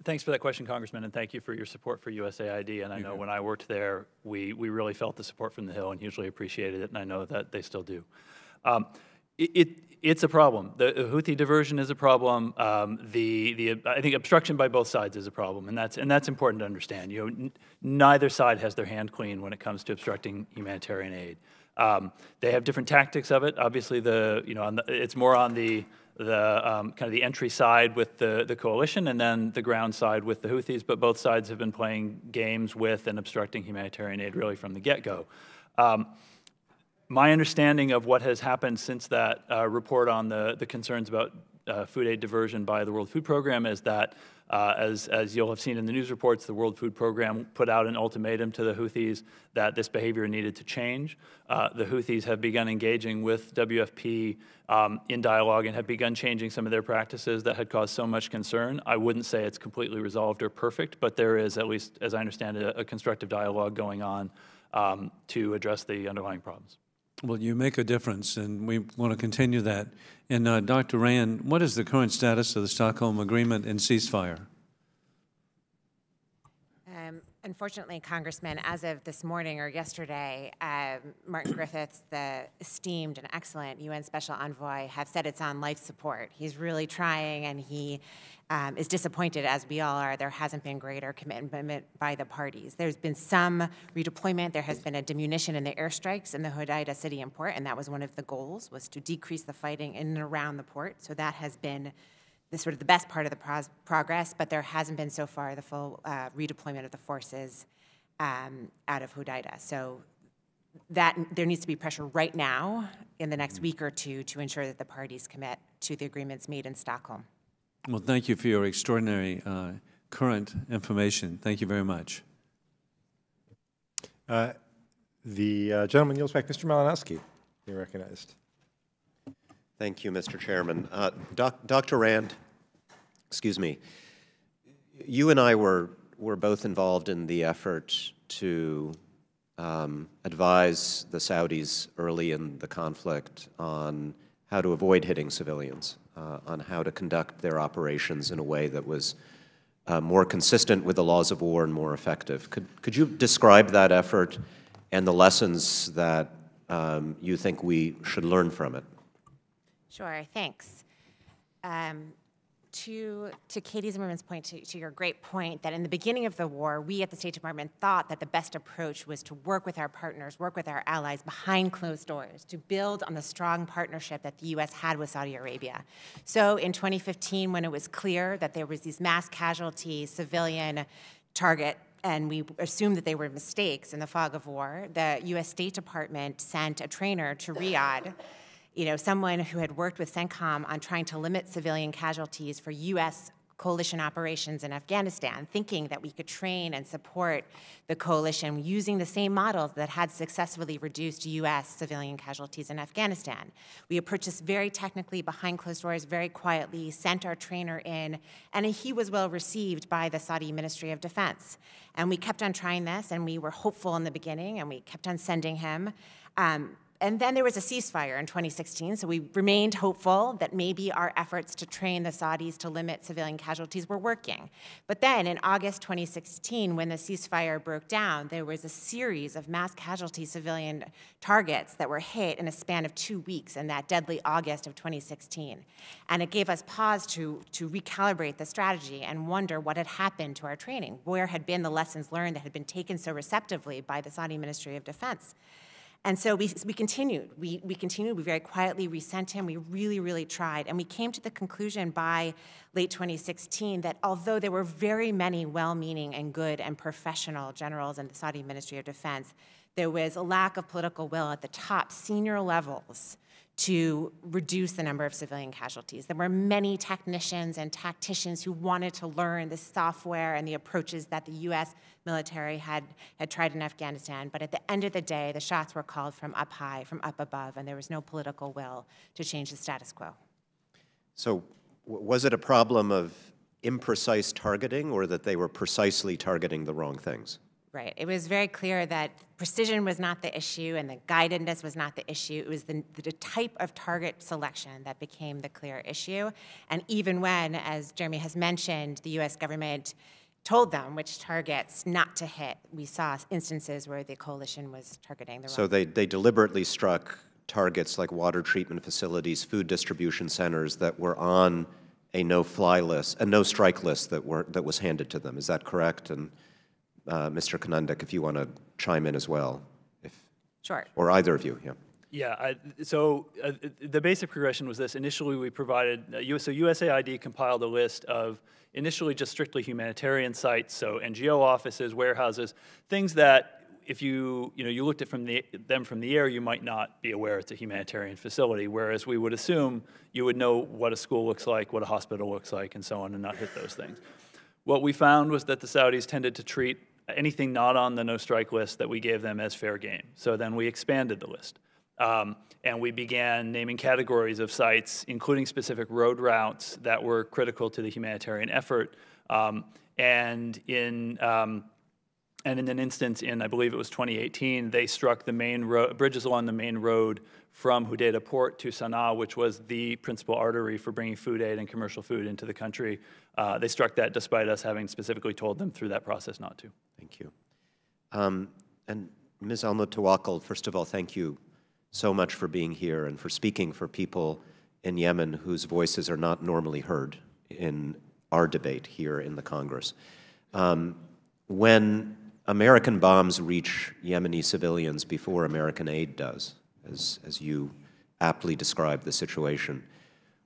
Thanks for that question, Congressman, and thank you for your support for USAID. And I know when I worked there, we really felt the support from the Hill and hugely appreciated it, and I know that they still do. It's a problem. The Houthi diversion is a problem. I think obstruction by both sides is a problem, and that's important to understand. You know, neither side has their hand clean when it comes to obstructing humanitarian aid. They have different tactics of it. Obviously, it's more on the kind of the entry side with the coalition, and then the ground side with the Houthis. But both sides have been playing games with and obstructing humanitarian aid really from the get-go. My understanding of what has happened since that report on the concerns about food aid diversion by the World Food Program is that, as you'll have seen in the news reports, the World Food Program put out an ultimatum to the Houthis that this behavior needed to change. The Houthis have begun engaging with WFP in dialogue and have begun changing some of their practices that had caused so much concern. I wouldn't say it's completely resolved or perfect, but there is, at least as I understand it, a constructive dialogue going on to address the underlying problems. Well, you make a difference, and we want to continue that. And Dr. Rand, what is the current status of the Stockholm Agreement and ceasefire? Unfortunately, Congressman, as of this morning or yesterday, Martin Griffiths, the esteemed and excellent UN Special Envoy, have said it's on life support. He's really trying, and he is disappointed, as we all are. There hasn't been greater commitment by the parties. There's been some redeployment. There has been a diminution in the airstrikes in the Hodeidah city and port, and that was one of the goals, was to decrease the fighting in and around the port. So that has been the best part of the progress, but there hasn't been so far the full redeployment of the forces out of Hodeidah. So that there needs to be pressure right now in the next week or two to ensure that the parties commit to the agreements made in Stockholm. Well, thank you for your extraordinary current information. Thank you very much. The gentleman yields back. Mr. Malinowski, you're recognized. Thank you, Mr. Chairman. Dr. Rand, excuse me, you and I were both involved in the effort to advise the Saudis early in the conflict on how to avoid hitting civilians, on how to conduct their operations in a way that was more consistent with the laws of war and more effective. Could you describe that effort and the lessons that you think we should learn from it? Sure, thanks. To Katie Zimmerman's point, to your great point, that in the beginning of the war, we at the State Department thought that the best approach was to work with our partners, work with our allies behind closed doors, to build on the strong partnership that the U.S. had with Saudi Arabia. So in 2015, when it was clear that there was these mass casualty civilian target and we assumed that they were mistakes in the fog of war, the U.S. State Department sent a trainer to Riyadh, someone who had worked with CENTCOM on trying to limit civilian casualties for U.S. coalition operations in Afghanistan, thinking that we could train and support the coalition using the same models that had successfully reduced U.S. civilian casualties in Afghanistan. We approached this very technically, behind closed doors, very quietly, sent our trainer in, and he was well received by the Saudi Ministry of Defense. And we kept on trying this, and we were hopeful in the beginning, and we kept on sending him. And then there was a ceasefire in 2016, so we remained hopeful that maybe our efforts to train the Saudis to limit civilian casualties were working. But then in August 2016, when the ceasefire broke down, there was a series of mass casualty civilian targets that were hit in a span of 2 weeks in that deadly August of 2016. And it gave us pause to recalibrate the strategy and wonder what had happened to our training. Where had been the lessons learned that had been taken so receptively by the Saudi Ministry of Defense? And so we continued. We continued. We very quietly resent him. We really, really tried. And we came to the conclusion by late 2016 that although there were very many well-meaning and good and professional generals in the Saudi Ministry of Defense, there was a lack of political will at the top senior levels to reduce the number of civilian casualties. There were many technicians and tacticians who wanted to learn the software and the approaches that the U.S. military had tried in Afghanistan, but at the end of the day, the shots were called from up high, from up above, and there was no political will to change the status quo. So was it a problem of imprecise targeting, or that they were precisely targeting the wrong things? Right. It was very clear that precision was not the issue and the guidedness was not the issue. It was the type of target selection that became the clear issue. And even when, as Jeremy has mentioned, the U.S. government told them which targets not to hit, we saw instances where the coalition was targeting the wrong. So they deliberately struck targets like water treatment facilities, food distribution centers that were on a no-fly list, a no-strike list that was handed to them. Is that correct? And Mr. Konandak, if you want to chime in as well. Sure. Or either of you, yeah. Yeah, so the basic progression was this. Initially, we provided, so USAID compiled a list of initially just strictly humanitarian sites, so NGO offices, warehouses, things that if you looked at them from the air, you might not be aware it's a humanitarian facility, whereas we would assume you would know what a school looks like, what a hospital looks like, and so on, and not hit those things. What we found was that the Saudis tended to treat anything not on the no-strike list that we gave them as fair game. So then we expanded the list. And we began naming categories of sites, including specific road routes that were critical to the humanitarian effort. And in an instance in, I believe it was 2018, they struck the main bridges along the main road from Hodeidah Port to Sana'a, which was the principal artery for bringing food aid and commercial food into the country. They struck that despite us having specifically told them through that process not to. Thank you. And Ms. Al-Mutawakkil, first of all, thank you so much for being here and for speaking for people in Yemen whose voices are not normally heard in our debate here in the Congress. When American bombs reach Yemeni civilians before American aid does, as you aptly described the situation,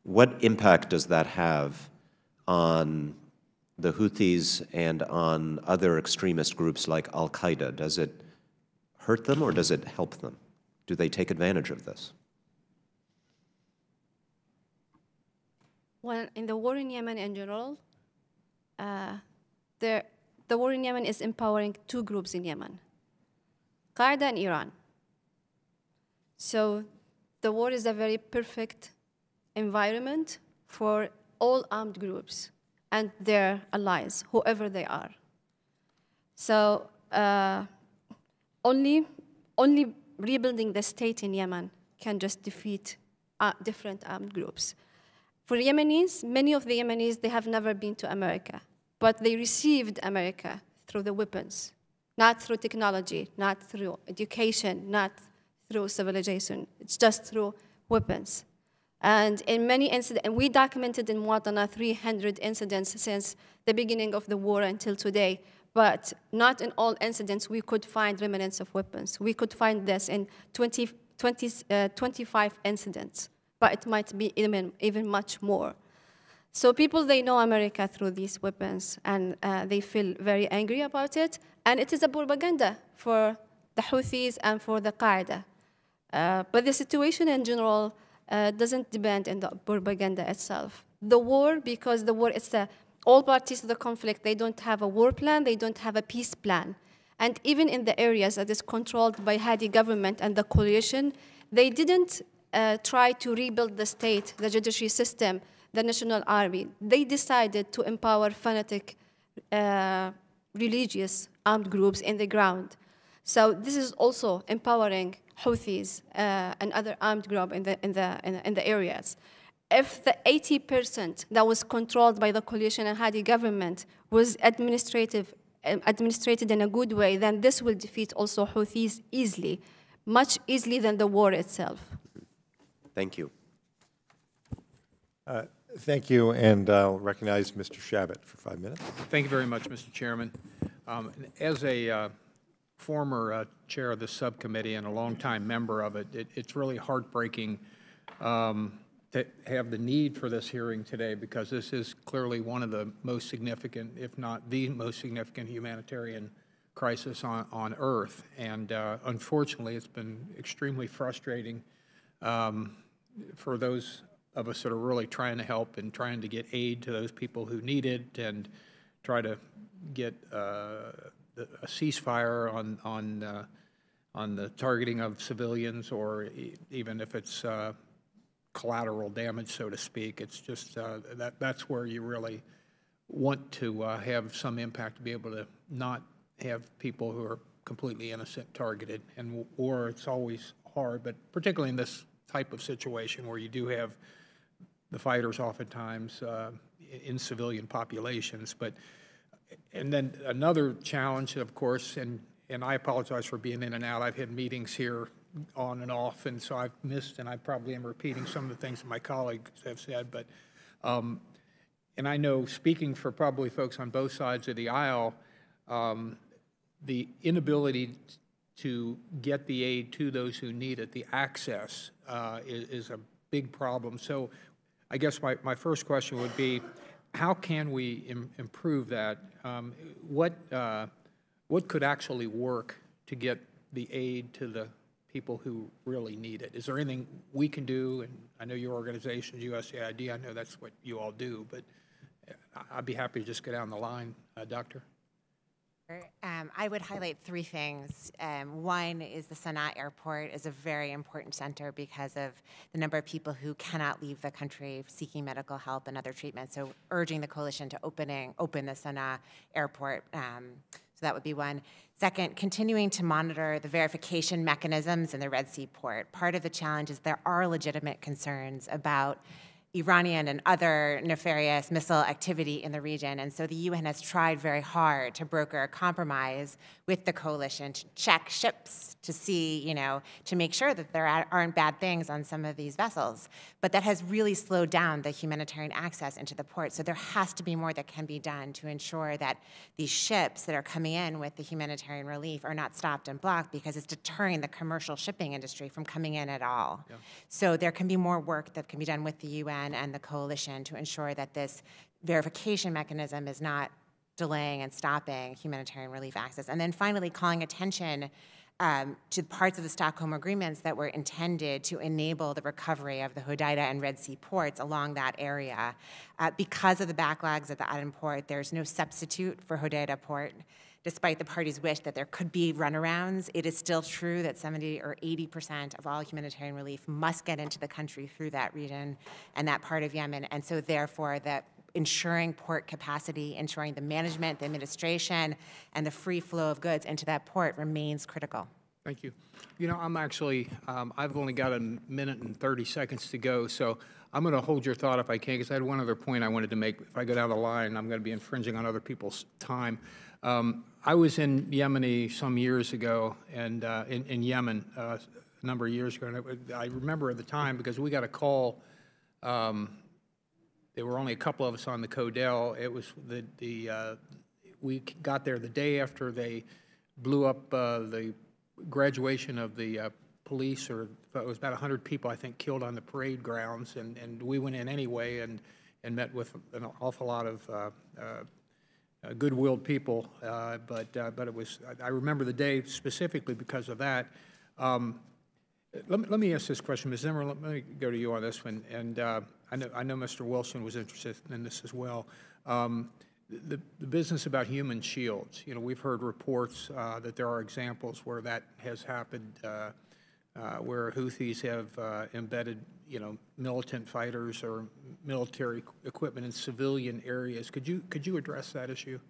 what impact does that have on the Houthis and on other extremist groups like Al-Qaeda? Does it hurt them or does it help them? Do they take advantage of this? Well, in the war in Yemen in general, the war in Yemen is empowering two groups in Yemen, Qaeda and Iran. So the war is a very perfect environment for all armed groups and their allies, whoever they are. So only rebuilding the state in Yemen can just defeat different armed groups. For Yemenis, many of the Yemenis, they have never been to America, but they received America through the weapons, not through technology, not through education, not through civilization. It's just through weapons. And in many incidents, and we documented in Muwatana 300 incidents since the beginning of the war until today, but not in all incidents we could find remnants of weapons. We could find this in 25 incidents, but it might be even much more. So people, they know America through these weapons, and they feel very angry about it. And it is a propaganda for the Houthis and for the Qaeda. But the situation in general doesn't depend on the propaganda itself. The war, because the war, all parties to the conflict, they don't have a war plan, they don't have a peace plan. And even in the areas that is controlled by Hadi government and the coalition, they didn't try to rebuild the state, the judiciary system, the national army. They decided to empower fanatic religious armed groups in the ground. So this is also empowering Houthis and other armed groups in the areas. If the 80% that was controlled by the coalition and Hadi government was administrated in a good way, then this will defeat also Houthis easily, much easily than the war itself. Thank you. Thank you, and I'll recognize Mr. Shabbat for 5 minutes. Thank you very much, Mr. Chairman. As a former chair of the subcommittee and a longtime member of it, it's really heartbreaking to have the need for this hearing today, because this is clearly one of the most significant, if not the most significant, humanitarian crisis on Earth. And unfortunately, it's been extremely frustrating for those of us that are really trying to help and trying to get aid to those people who need it, and try to get a ceasefire on the targeting of civilians, or even if it's collateral damage, so to speak. It's just that's where you really want to have some impact, to be able to not have people who are completely innocent targeted. And or it's always hard, but particularly in this type of situation where you do have the fighters oftentimes in civilian populations. And then another challenge, of course, and I apologize for being in and out. I've had meetings here on and off, and so I've missed, and I probably am repeating some of the things that my colleagues have said. But, and I know, speaking for probably folks on both sides of the aisle, the inability to get the aid to those who need it, the access, is a big problem. So I guess my first question would be, how can we improve that? What could actually work to get the aid to the people who really need it? Is there anything we can do? And I know your organization, USAID, I know that's what you all do, but I'd be happy to just go down the line, Doctor. I would highlight three things. One is the Sana'a airport is a very important center because of the number of people who cannot leave the country seeking medical help and other treatments. So urging the coalition to open the Sana'a airport. So that would be one. Second, continuing to monitor the verification mechanisms in the Red Sea port. Part of the challenge is there are legitimate concerns about Iranian and other nefarious missile activity in the region. And so the UN has tried very hard to broker a compromise with the coalition to check ships to see, to make sure that there aren't bad things on some of these vessels. But that has really slowed down the humanitarian access into the port. So there has to be more that can be done to ensure that these ships that are coming in with the humanitarian relief are not stopped and blocked, because it's deterring the commercial shipping industry from coming in at all. Yeah. So there can be more work that can be done with the UN and the coalition to ensure that this verification mechanism is not delaying and stopping humanitarian relief access. And then finally, calling attention to parts of the Stockholm agreements that were intended to enable the recovery of the Hodeidah and Red Sea ports along that area. Because of the backlogs at the Aden port, there's no substitute for Hodeidah port. Despite the parties' wish that there could be runarounds, it is still true that 70 or 80% of all humanitarian relief must get into the country through that region and that part of Yemen. And so therefore, that ensuring port capacity, ensuring the management, the administration, and the free flow of goods into that port remains critical. Thank you. I'm actually, I've only got 1 minute and 30 seconds to go, so I'm going to hold your thought if I can, because I had one other point I wanted to make. If I go down the line, I'm going to be infringing on other people's time. I was in Yemeni some years ago, and in Yemen a number of years ago, and I remember at the time, because we got a call. There were only a couple of us on the Codell. It was we got there the day after they blew up the graduation of the police, or it was about 100 people, I think, killed on the parade grounds, and we went in anyway, and and met with an awful lot of good-willed people, but it was, I remember the day specifically because of that. Let me ask this question, Ms. Zimmer. Let me go to you on this one, and I know Mr. Wilson was interested in this as well. The business about human shields. You know, we've heard reports that there are examples where that has happened, where Houthis have embedded, you know, militant fighters or military equipment in civilian areas. Could you address that issue?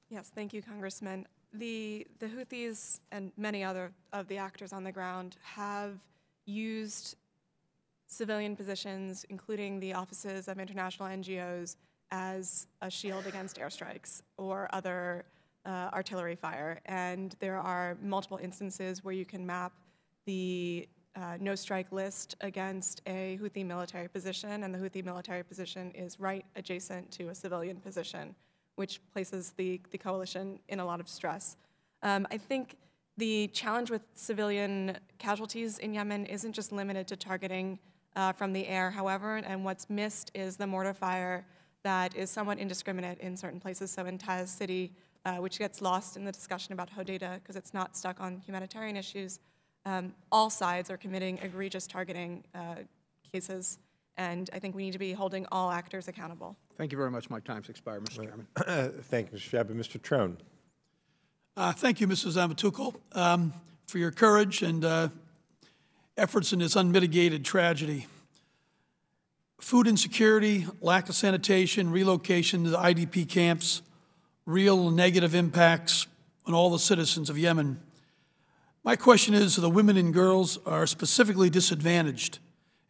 Yes, thank you, Congressman. The Houthis and many other of the actors on the ground have used civilian positions, including the offices of international NGOs, as a shield against airstrikes or other artillery fire. And there are multiple instances where you can map the no-strike list against a Houthi military position, and the Houthi military position is right adjacent to a civilian position, which places the coalition in a lot of stress. I think the challenge with civilian casualties in Yemen isn't just limited to targeting from the air, however, and what's missed is the mortar fire that is somewhat indiscriminate in certain places. So in Taiz City, which gets lost in the discussion about Hodeidah because it's not stuck on humanitarian issues, all sides are committing egregious targeting cases, and I think we need to be holding all actors accountable. Thank you very much. My time's expired, Mr. Chairman. Thank you, Mr. Shabbat. Mr. Trone. Thank you, Mrs. Zamatukal, for your courage and efforts in this unmitigated tragedy. Food insecurity, lack of sanitation, relocation to the IDP camps, real negative impacts on all the citizens of Yemen. My question is, the women and girls are specifically disadvantaged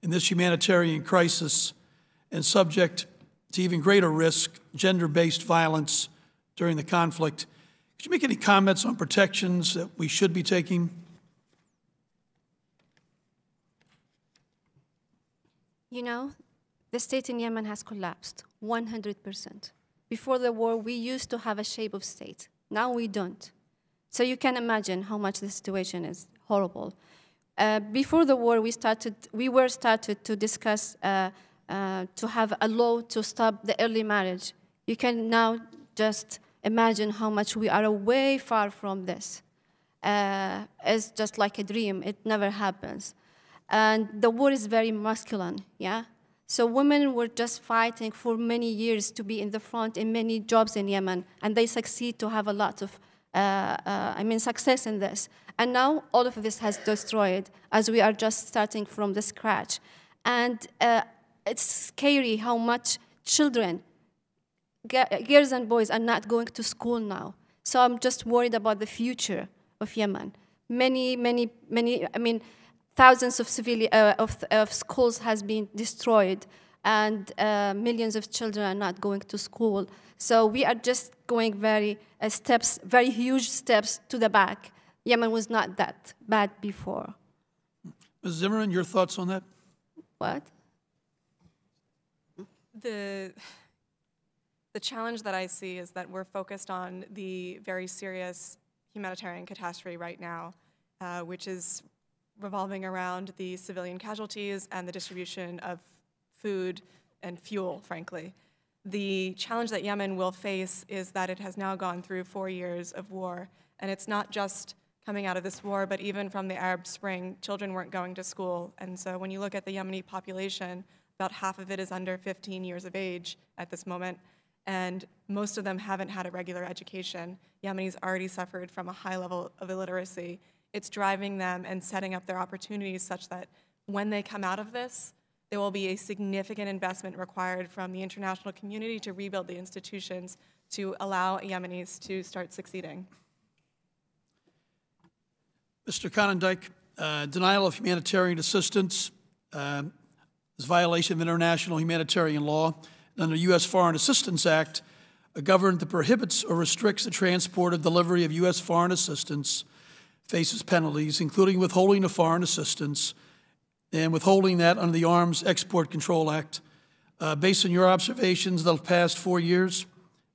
in this humanitarian crisis and subject to even greater risk, gender-based violence during the conflict. Could you make any comments on protections that we should be taking? You know, the state in Yemen has collapsed 100%. Before the war, we used to have a shape of state. Now we don't. So you can imagine how much the situation is horrible. Before the war, we were started to discuss to have a law to stop the early marriage. You can now just imagine how much we are way far from this. It's just like a dream. It never happens. And the war is very masculine, yeah? So women were just fighting for many years to be in the front in many jobs in Yemen, and they succeed to have a lot of, success in this. And now all of this has destroyed as we are just starting from the scratch. And it's scary how much children, girls and boys, are not going to school now. So I'm just worried about the future of Yemen. Thousands of schools has been destroyed, and millions of children are not going to school. So we are just going very huge steps to the back. Yemen was not that bad before. Ms. Zimmerman, your thoughts on that? What? The challenge that I see is that we're focused on the very serious humanitarian catastrophe right now, which is revolving around the civilian casualties and the distribution of food and fuel, frankly. The challenge that Yemen will face is that it has now gone through 4 years of war, and it's not just coming out of this war, but even from the Arab Spring, children weren't going to school. And so when you look at the Yemeni population, about half of it is under 15 years of age at this moment, and most of them haven't had a regular education. Yemenis already suffered from a high level of illiteracy. It's driving them and setting up their opportunities such that when they come out of this, there will be a significant investment required from the international community to rebuild the institutions to allow Yemenis to start succeeding. Mr. Konendijk, denial of humanitarian assistance is a violation of international humanitarian law. Under the U.S. Foreign Assistance Act, a government that prohibits or restricts the transport or delivery of U.S. foreign assistance faces penalties, including withholding of foreign assistance and withholding that under the Arms Export Control Act. Based on your observations of the past 4 years,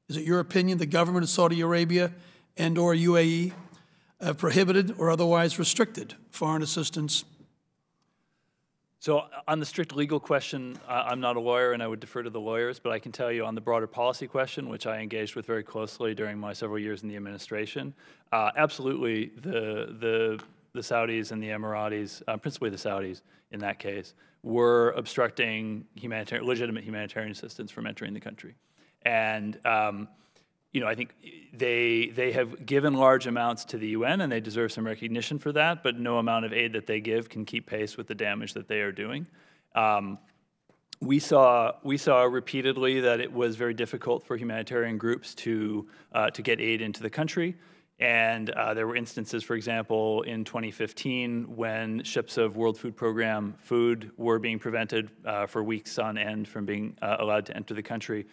is it your opinion the government of Saudi Arabia and or UAE have prohibited or otherwise restricted foreign assistance? So on the strict legal question, I'm not a lawyer and I would defer to the lawyers, but I can tell you on the broader policy question, which I engaged with very closely during my several years in the administration, absolutely the Saudis and the Emiratis, principally the Saudis in that case, were obstructing legitimate humanitarian assistance from entering the country. And you know, I think they have given large amounts to the UN and they deserve some recognition for that, but no amount of aid that they give can keep pace with the damage that they are doing. We saw repeatedly that it was very difficult for humanitarian groups to get aid into the country. And there were instances, for example, in 2015 when ships of World Food Program food were being prevented for weeks on end from being allowed to enter the country.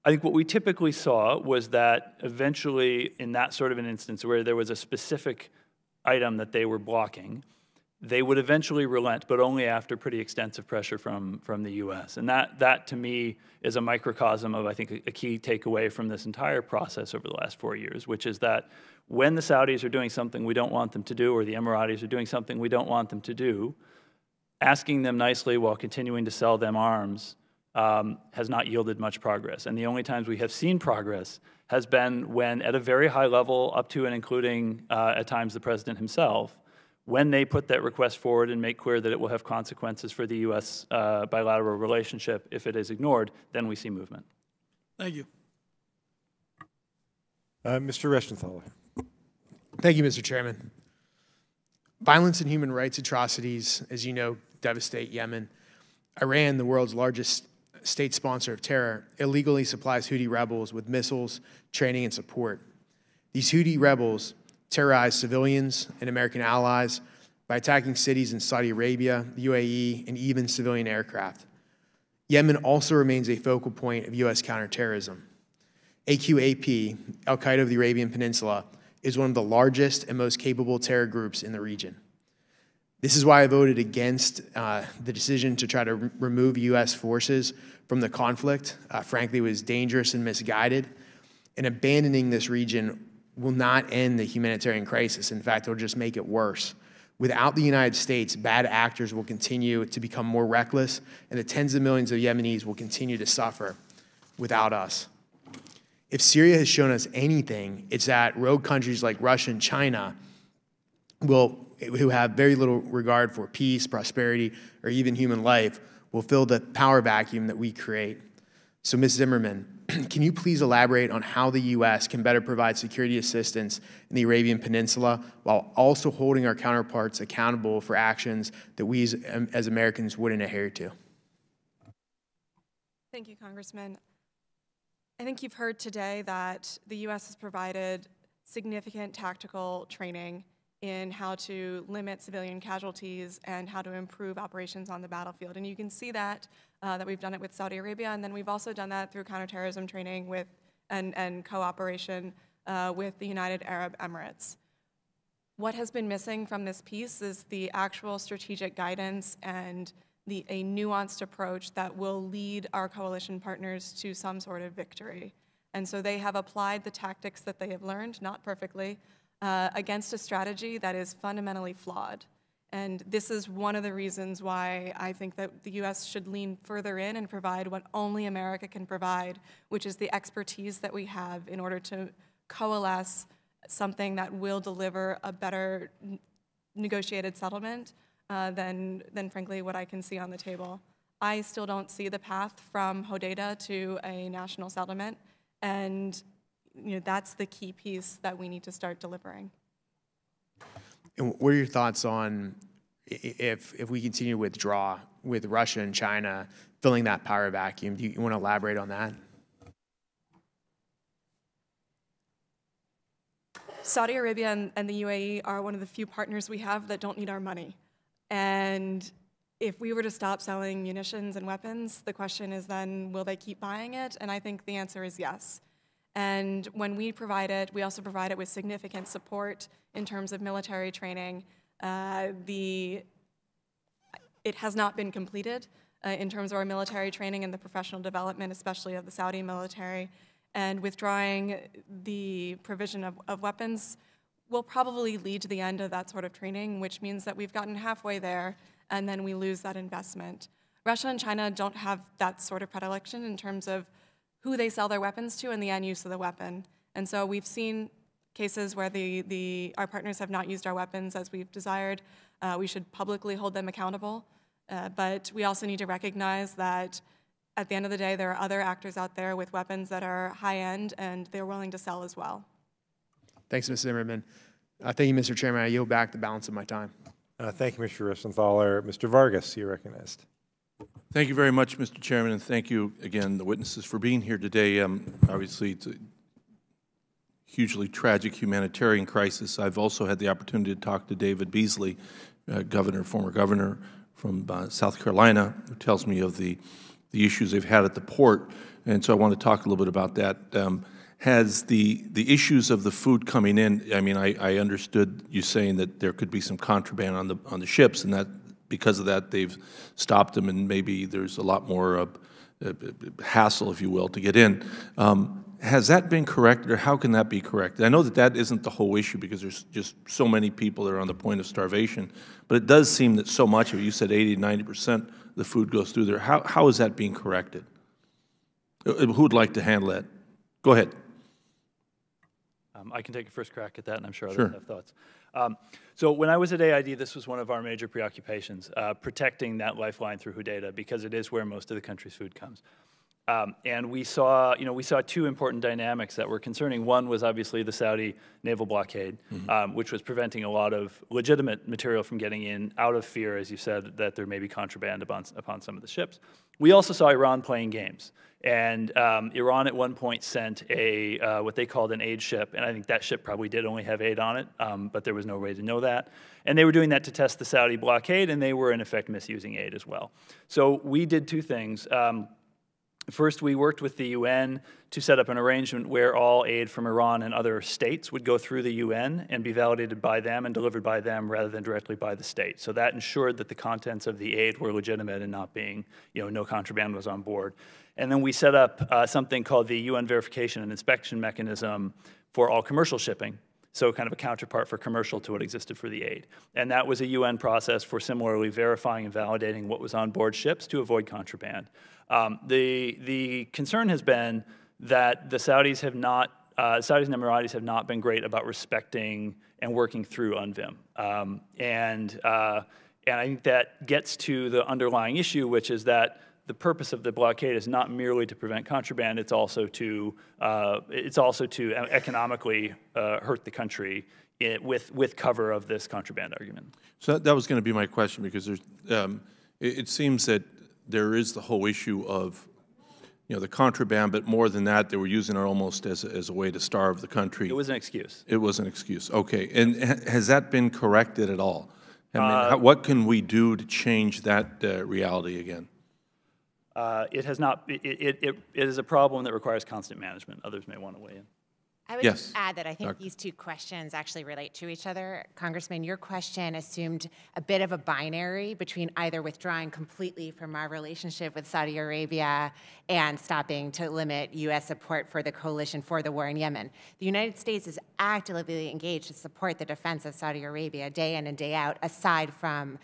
I think what we typically saw was that eventually in that sort of an instance where there was a specific item that they were blocking, they would eventually relent, but only after pretty extensive pressure from the U.S. And that to me is a microcosm of, I think, a key takeaway from this entire process over the last 4 years, which is that when the Saudis are doing something we don't want them to do, or the Emiratis are doing something we don't want them to do, asking them nicely while continuing to sell them arms has not yielded much progress. And the only times we have seen progress has been when, at a very high level, up to and including at times the president himself, when they put that request forward and make clear that it will have consequences for the U.S. Bilateral relationship if it is ignored, then we see movement. Thank you. Mr. Reschenthaler. Thank you, Mr. Chairman. Violence and human rights atrocities, as you know, devastate Yemen. Iran, the world's largest state sponsor of terror, illegally supplies Houthi rebels with missiles, training, and support. These Houthi rebels terrorize civilians and American allies by attacking cities in Saudi Arabia, the UAE, and even civilian aircraft. Yemen also remains a focal point of U.S. counterterrorism. AQAP, Al-Qaeda of the Arabian Peninsula, is one of the largest and most capable terror groups in the region. This is why I voted against the decision to try to remove U.S. forces from the conflict. Frankly, it was dangerous and misguided. And abandoning this region will not end the humanitarian crisis. In fact, it'll just make it worse. Without the United States, bad actors will continue to become more reckless, and the tens of millions of Yemenis will continue to suffer without us. If Syria has shown us anything, it's that rogue countries like Russia and China who have very little regard for peace, prosperity, or even human life, will fill the power vacuum that we create. So, Ms. Zimmerman, can you please elaborate on how the U.S. can better provide security assistance in the Arabian Peninsula while also holding our counterparts accountable for actions that we as Americans wouldn't adhere to? Thank you, Congressman. I think you've heard today that the U.S. has provided significant tactical training in how to limit civilian casualties and how to improve operations on the battlefield. And you can see that we've done it with Saudi Arabia, and then we've also done that through counterterrorism training with and cooperation with the United Arab Emirates. What has been missing from this piece is the actual strategic guidance and a nuanced approach that will lead our coalition partners to some sort of victory. And so they have applied the tactics that they have learned, not perfectly, against a strategy that is fundamentally flawed. And this is one of the reasons why I think that the U.S. should lean further in and provide what only America can provide, which is the expertise that we have in order to coalesce something that will deliver a better negotiated settlement than frankly what I can see on the table. I still don't see the path from Hodeidah to a national settlement, and that's the key piece that we need to start delivering. And what are your thoughts on if we continue to withdraw with Russia and China filling that power vacuum? Do you want to elaborate on that? Saudi Arabia and the UAE are one of the few partners we have that don't need our money. And if we were to stop selling munitions and weapons, the question is then, will they keep buying it? And I think the answer is yes. And when we provide it, we also provide it with significant support in terms of military training. It has not been completed in terms of our military training and the professional development, especially of the Saudi military. And withdrawing the provision of weapons will probably lead to the end of that sort of training, which means that we've gotten halfway there, and then we lose that investment. Russia and China don't have that sort of predilection in terms of who they sell their weapons to and the end use of the weapon. And so we've seen cases where our partners have not used our weapons as we've desired. We should publicly hold them accountable. But we also need to recognize that at the end of the day, there are other actors out there with weapons that are high-end and they're willing to sell as well. Thanks, Ms. Zimmerman. Thank you, Mr. Chairman. I yield back the balance of my time. Thank you, Mr. Rissenthaler. Mr. Vargas, you're recognized. Thank you very much, Mr. Chairman, and thank you again, the witnesses, for being here today. Obviously, it's a hugely tragic humanitarian crisis. I've also had the opportunity to talk to David Beasley, former governor from South Carolina, who tells me of the issues they've had at the port, and so I want to talk a little bit about that. Has the issues of the food coming in, I mean, I understood you saying that there could be some contraband on the ships, and that because of that they've stopped them, and maybe there's a lot more hassle, if you will, to get in. Has that been corrected, or how can that be corrected? I know that that isn't the whole issue because there's just so many people that are on the point of starvation, but it does seem that so much of it, you said 80 to 90% of the food goes through there. How is that being corrected? Who would like to handle that? Go ahead. I can take a first crack at that, and I'm sure others have thoughts. So when I was at AID, this was one of our major preoccupations, protecting that lifeline through Hodeidah, because it is where most of the country's food comes. And we saw two important dynamics that were concerning. One was obviously the Saudi naval blockade, which was preventing a lot of legitimate material from getting in out of fear, as you said, that there may be contraband upon some of the ships. We also saw Iran playing games. And Iran at one point sent what they called an aid ship, and I think that ship probably did only have aid on it, but there was no way to know that. And they were doing that to test the Saudi blockade, and they were in effect misusing aid as well. So we did two things. First, we worked with the UN to set up an arrangement where all aid from Iran and other states would go through the UN and be validated by them and delivered by them rather than directly by the state. So that ensured that the contents of the aid were legitimate and not being, no contraband was on board. And then we set up something called the UN verification and inspection mechanism for all commercial shipping. So kind of a counterpart for commercial to what existed for the aid. And that was a UN process for similarly verifying and validating what was on board ships to avoid contraband. The concern has been that the Saudis and Emiratis have not been great about respecting and working through UNVIM. And I think that gets to the underlying issue, which is that the purpose of the blockade is not merely to prevent contraband; it's also to economically hurt the country with cover of this contraband argument. So that was going to be my question, because there's, it seems that there is the whole issue of, the contraband, but more than that, they were using it almost as a way to starve the country. It was an excuse. It was an excuse. Okay, and has that been corrected at all? I mean, what can we do to change that reality again? It has not. It is a problem that requires constant management. Others may want to weigh in. I would just add that I think these two questions actually relate to each other. Congressman, your question assumed a bit of a binary between either withdrawing completely from our relationship with Saudi Arabia and stopping to limit U.S. support for the coalition for the war in Yemen. The United States is actively engaged to support the defense of Saudi Arabia day in and day out, aside from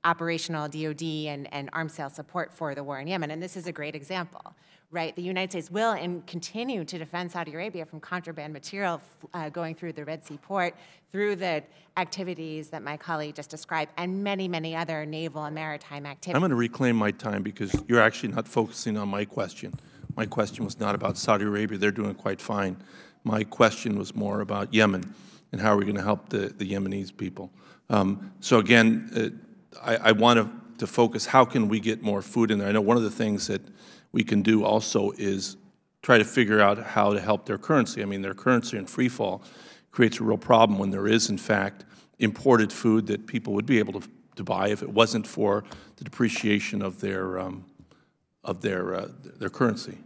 operational DoD and arms sales support for the war in Yemen. And this is a great example. Right, the United States will and continue to defend Saudi Arabia from contraband material going through the Red Sea port, through the activities that my colleague just described, and many, many other naval and maritime activities. I'm going to reclaim my time because you're actually not focusing on my question. My question was not about Saudi Arabia. They're doing quite fine. My question was more about Yemen and how are we going to help the Yemenis people. So again, I want to focus, how can we get more food in there? I know one of the things that we can do also is try to figure out how to help their currency. I mean, their currency in free fall creates a real problem when there is, in fact, imported food that people would be able to buy if it wasn't for the depreciation of their currency.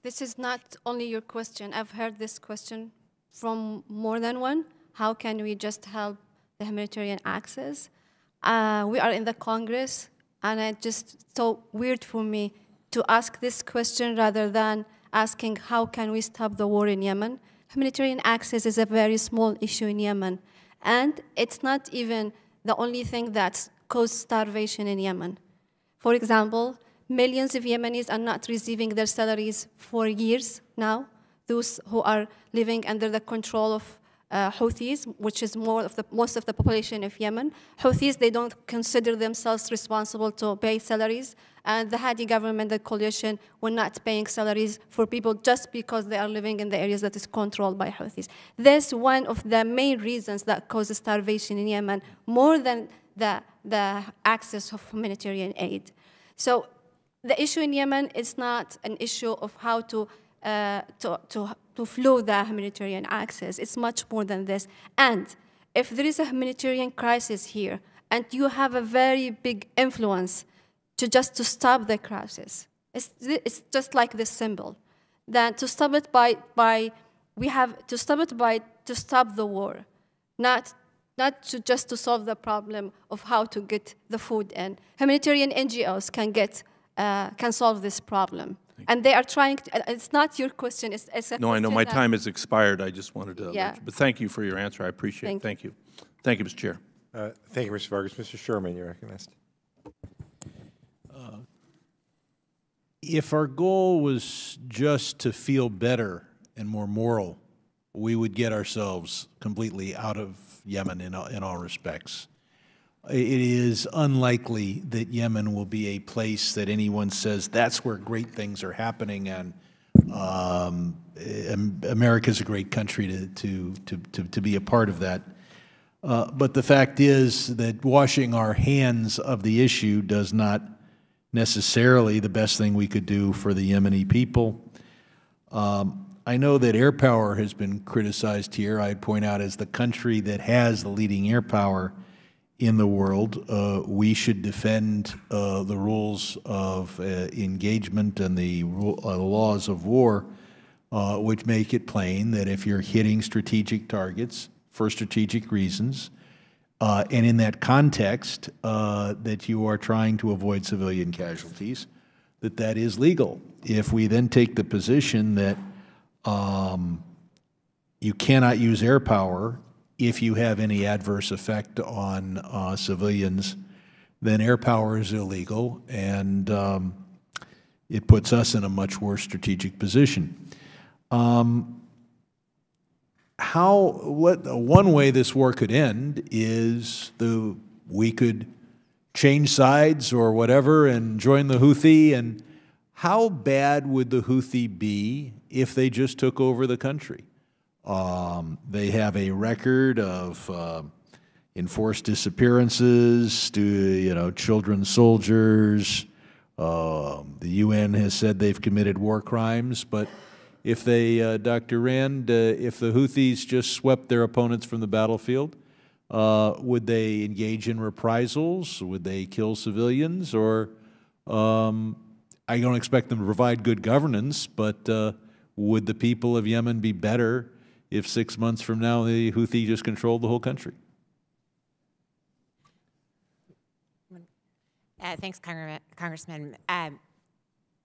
This is not only your question. I've heard this question from more than one. How can we just help the humanitarian access? We are in the Congress, and it's just so weird for me to ask this question rather than asking how can we stop the war in Yemen. humanitarian access is a very small issue in Yemen. And it's not even the only thing that's caused starvation in Yemen. For example, millions of Yemenis are not receiving their salaries for years now, those who are living under the control of Houthis, which is most of the population of Yemen. Houthis, they don't consider themselves responsible to pay salaries, and the Hadi government, the coalition, were not paying salaries for people just because they are living in the areas that is controlled by Houthis. This is one of the main reasons that causes starvation in Yemen, more than the access of humanitarian aid. So the issue in Yemen is not an issue of how to flow the humanitarian access. It's much more than this. And if there is a humanitarian crisis here, and you have a very big influence to stop the crisis, it's just like this symbol. That to stop it to stop the war, not just to solve the problem of how to get the food in. Humanitarian NGOs can solve this problem. And they are trying to, it's not your question, it's a No, I know my that, time has expired. I just wanted to, Yeah. but thank you for your answer. I appreciate it. Thank you. Thank you, Mr. Chair. Thank you, Mr. Vargas. Mr. Sherman, you're recognized. If our goal was just to feel better and more moral, we would get ourselves completely out of Yemen in all respects. It is unlikely that Yemen will be a place that anyone says that's where great things are happening, and America's a great country to be a part of that. But the fact is that washing our hands of the issue does not necessarily the best thing we could do for the Yemeni people. I know that air power has been criticized here. I'd point out, as the country that has the leading air power in the world, we should defend the rules of engagement and the laws of war, which make it plain that if you're hitting strategic targets for strategic reasons, and in that context that you are trying to avoid civilian casualties, that is legal. If we then take the position that you cannot use air power if you have any adverse effect on civilians, then air power is illegal, and it puts us in a much worse strategic position. One way this war could end is we could change sides or whatever and join the Houthi. And how bad would the Houthi be if they just took over the country? They have a record of enforced disappearances, children soldiers. The UN has said they've committed war crimes, but if they, Dr. Rand, if the Houthis just swept their opponents from the battlefield, would they engage in reprisals? Would they kill civilians? Or I don't expect them to provide good governance, but would the people of Yemen be better if 6 months from now the Houthi just controlled the whole country? Thanks, Congressman.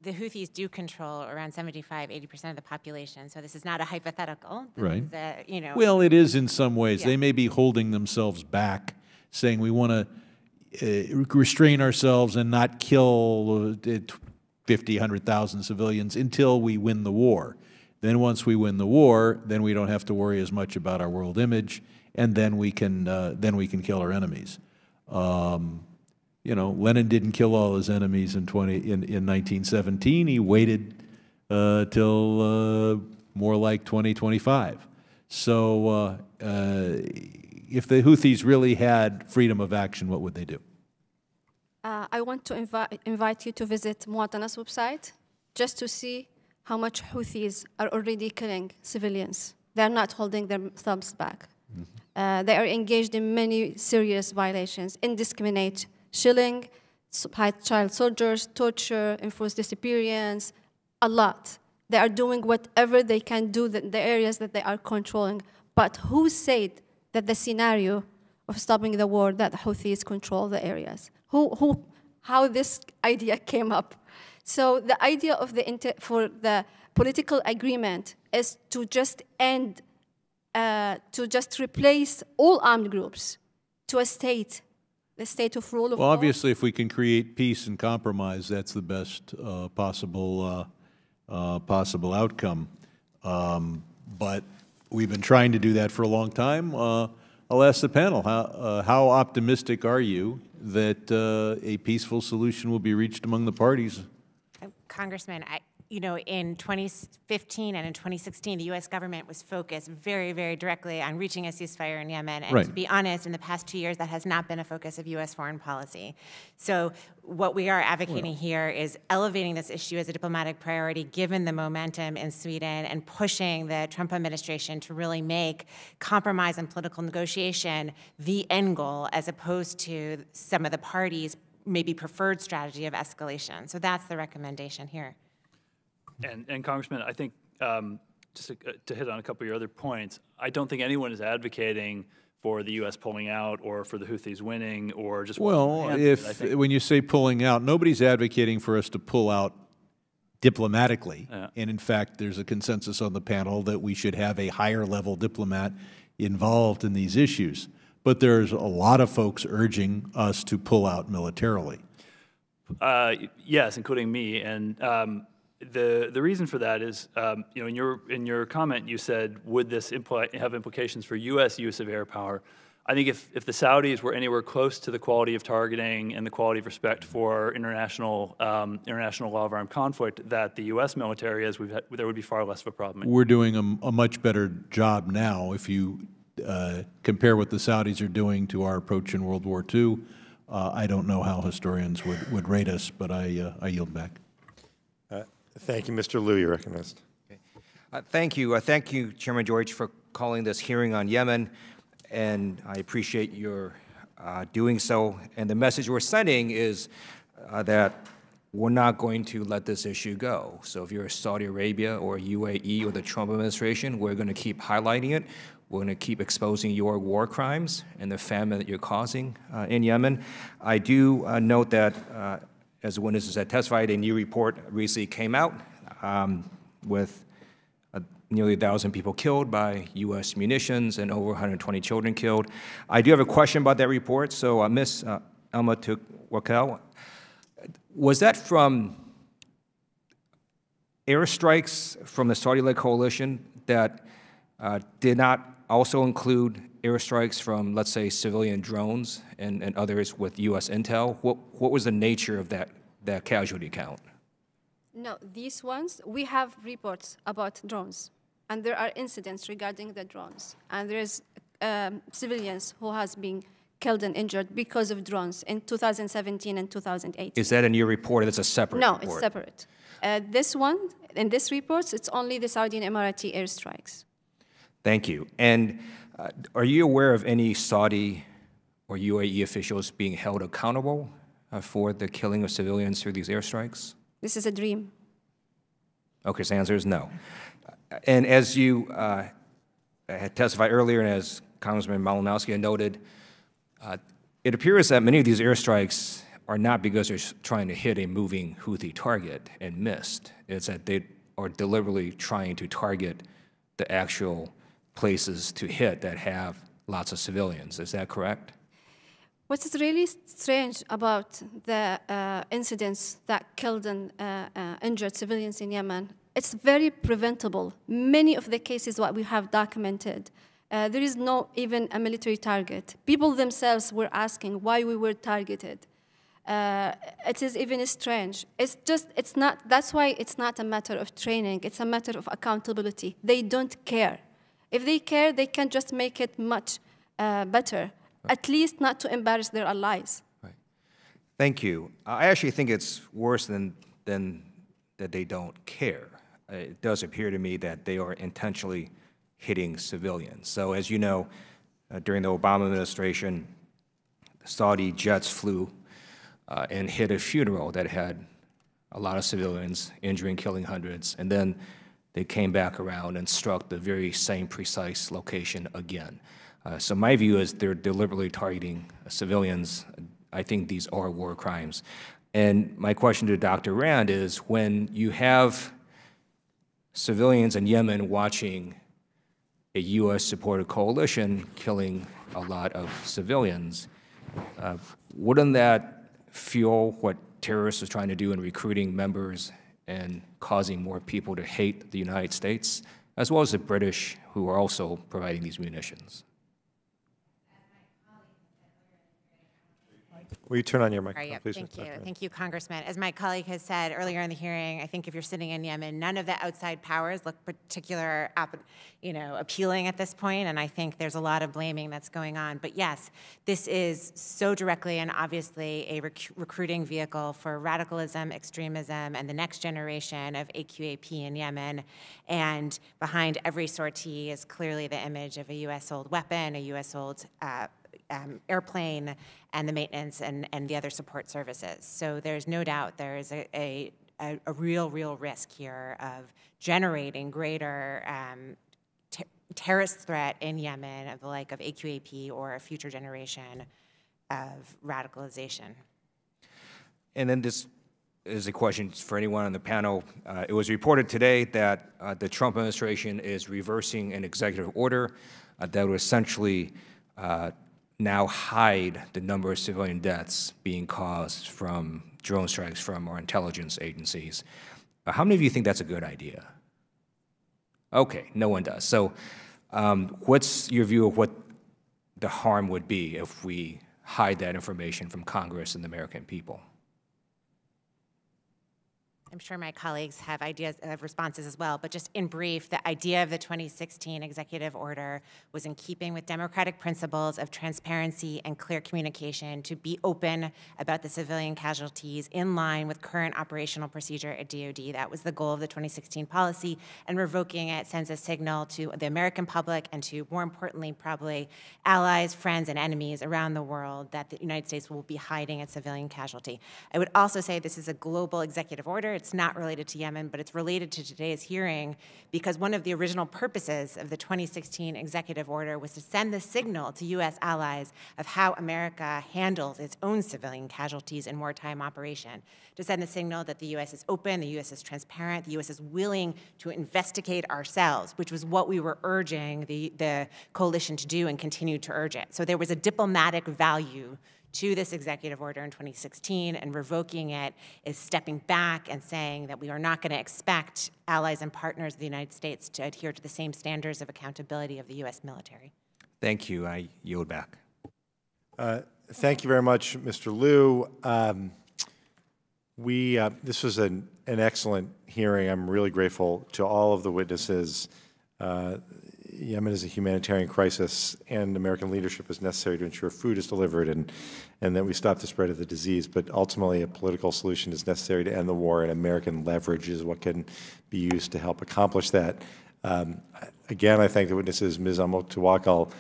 The Houthis do control around 75–80% of the population, so this is not a hypothetical. Right. Well, it is in some ways. Yeah. They may be holding themselves back, saying we want to restrain ourselves and not kill 50, 100,000 civilians until we win the war. Then once we win the war, then we don't have to worry as much about our world image, and then we can kill our enemies. Lenin didn't kill all his enemies in 1917. He waited till more like 2025. So if the Houthis really had freedom of action, what would they do? I want to invite you to visit Muwatana's website just to see how much Houthis are already killing civilians. They are not holding themselves back. Mm-hmm. They are engaged in many serious violations, indiscriminate shelling, child soldiers, torture, enforced disappearance, a lot. They are doing whatever they can do in the areas that they are controlling. But who said that the scenario of stopping the war, that Houthis control the areas? How this idea came up? So the idea of for the political agreement is to just end, to just replace all armed groups to a state, the state of rule of law. Well, obviously, if we can create peace and compromise, that's the best possible outcome. But we've been trying to do that for a long time. I'll ask the panel, how optimistic are you that a peaceful solution will be reached among the parties? Congressman, in 2015 and in 2016, the U.S. government was focused very, very directly on reaching a ceasefire in Yemen. And right. To be honest, in the past 2 years, that has not been a focus of U.S. foreign policy. So what we are advocating here is elevating this issue as a diplomatic priority, given the momentum in Sweden, and pushing the Trump administration to really make compromise and political negotiation the end goal, as opposed to some of the parties' maybe preferred strategy of escalation. So that's the recommendation here. And Congressman, I think, just to hit on a couple of your other points, I don't think anyone is advocating for the U.S. pulling out or for the Houthis winning or just... Well, when you say pulling out, nobody's advocating for us to pull out diplomatically. Yeah. And in fact, there's a consensus on the panel that we should have a higher level diplomat involved in these issues. But there's a lot of folks urging us to pull out militarily. Yes, including me. And the reason for that is, in your comment, you said, would this have implications for U.S. use of air power? I think if the Saudis were anywhere close to the quality of targeting and the quality of respect for international law of armed conflict that the U.S. military is, there would be far less of a problem. We're doing a much better job now. If you compare what the Saudis are doing to our approach in World War II, I don't know how historians would rate us, but I yield back. Thank you. Mr. Liu, you're recognized. Okay. Thank you. Thank you, Chairman Deutsch, for calling this hearing on Yemen, and I appreciate your doing so. And the message we're sending is that we're not going to let this issue go. So if you're Saudi Arabia or UAE or the Trump administration, we're going to keep highlighting it. We're going to keep exposing your war crimes and the famine that you're causing in Yemen. I do note that as the witnesses had testified, a new report recently came out with nearly 1,000 people killed by U.S. munitions and over 120 children killed. I do have a question about that report. So, Ms. Al-Muttawakkil, was that from airstrikes from the Saudi-led coalition that did not also include airstrikes from, let's say, civilian drones and others with U.S. intel? What was the nature of that casualty count? No, these ones, we have reports about drones, and there are incidents regarding the drones, and there's civilians who has been killed and injured because of drones in 2017 and 2018. Is that in your report? It's a separate report? No, it's separate. This one, in this report, it's only the Saudi and Emirati airstrikes. Thank you. And are you aware of any Saudi or UAE officials being held accountable for the killing of civilians through these airstrikes? This is a dream. Okay, so the answer is no. And as you had testified earlier, and as Congressman Malinowski had noted, it appears that many of these airstrikes are not because they're trying to hit a moving Houthi target and missed. It's that they are deliberately trying to target the actual places to hit that have lots of civilians. Is that correct? What's really strange about the incidents that killed and injured civilians in Yemen, it's very preventable. Many of the cases what we have documented, there is no even a military target. People themselves were asking why we were targeted. It is even strange. It's not, that's why it's not a matter of training, it's a matter of accountability. They don't care. If they care, they can just make it much better, at least not to embarrass their allies. Right. Thank you. I actually think it's worse than that they don't care. It does appear to me that they are intentionally hitting civilians. So as you know, during the Obama administration, Saudi jets flew and hit a funeral that had a lot of civilians, injuring, killing hundreds, and then they came back around and struck the very same precise location again. So my view is they're deliberately targeting civilians. I think these are war crimes. And my question to Dr. Rand is, when you have civilians in Yemen watching a U.S.-supported coalition killing a lot of civilians. Wouldn't that fuel what terrorists are trying to do in recruiting members and causing more people to hate the United States, as well as the British, who are also providing these munitions? Will you turn on your All right, microphone, yep, please? thank you. Thank you, Congressman. As my colleague has said earlier in the hearing, I think if you're sitting in Yemen, none of the outside powers look appealing at this point, and I think there's a lot of blaming that's going on. But yes, this is so directly and obviously a recruiting vehicle for radicalism, extremism, and the next generation of AQAP in Yemen. And behind every sortie is clearly the image of a U.S.-sold weapon, a U.S.-sold airplane, and the maintenance and the other support services. So there's no doubt there is a real risk here of generating greater terrorist threat in Yemen of the like of AQAP or a future generation of radicalization. And then this is a question for anyone on the panel. It was reported today that the Trump administration is reversing an executive order that would essentially now hide the number of civilian deaths being caused from drone strikes from our intelligence agencies. How many of you think that's a good idea? Okay, no one does. So what's your view of what the harm would be if we hide that information from Congress and the American people? I'm sure my colleagues have ideas of responses as well, but just in brief, the idea of the 2016 executive order was in keeping with democratic principles of transparency and clear communication to be open about the civilian casualties in line with current operational procedure at DoD. That was the goal of the 2016 policy, and revoking it sends a signal to the American public and to, more importantly, probably allies, friends, and enemies around the world that the United States will be hiding its civilian casualty. I would also say this is a global executive order. It's not related to Yemen, but it's related to today's hearing because one of the original purposes of the 2016 executive order was to send the signal to U.S. allies of how America handles its own civilian casualties in wartime operation, to send the signal that the U.S. is open, the U.S. is transparent, the U.S. is willing to investigate ourselves, which was what we were urging the coalition to do and continue to urge it. So there was a diplomatic value to this executive order in 2016, and revoking it is stepping back and saying that we are not going to expect allies and partners of the United States to adhere to the same standards of accountability of the U.S. military. Thank you. I yield back. Thank you very much, Mr. Liu. This was an excellent hearing. I'm really grateful to all of the witnesses. Yemen is a humanitarian crisis, and American leadership is necessary to ensure food is delivered and that we stop the spread of the disease. But ultimately, a political solution is necessary to end the war, and American leverage is what can be used to help accomplish that. Again, I thank the witnesses. Ms. Al-Muktawakil,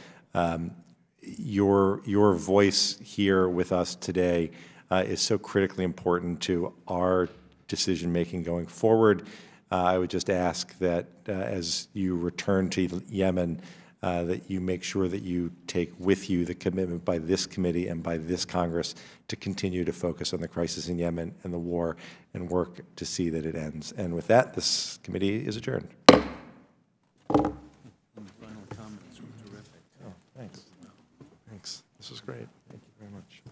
your voice here with us today is so critically important to our decision-making going forward. I would just ask that as you return to Yemen, that you make sure that you take with you the commitment by this committee and by this Congress to continue to focus on the crisis in Yemen and the war and work to see that it ends. And with that, this committee is adjourned. Final comments were terrific. Oh, thanks. Thanks. This was great. Thank you very much.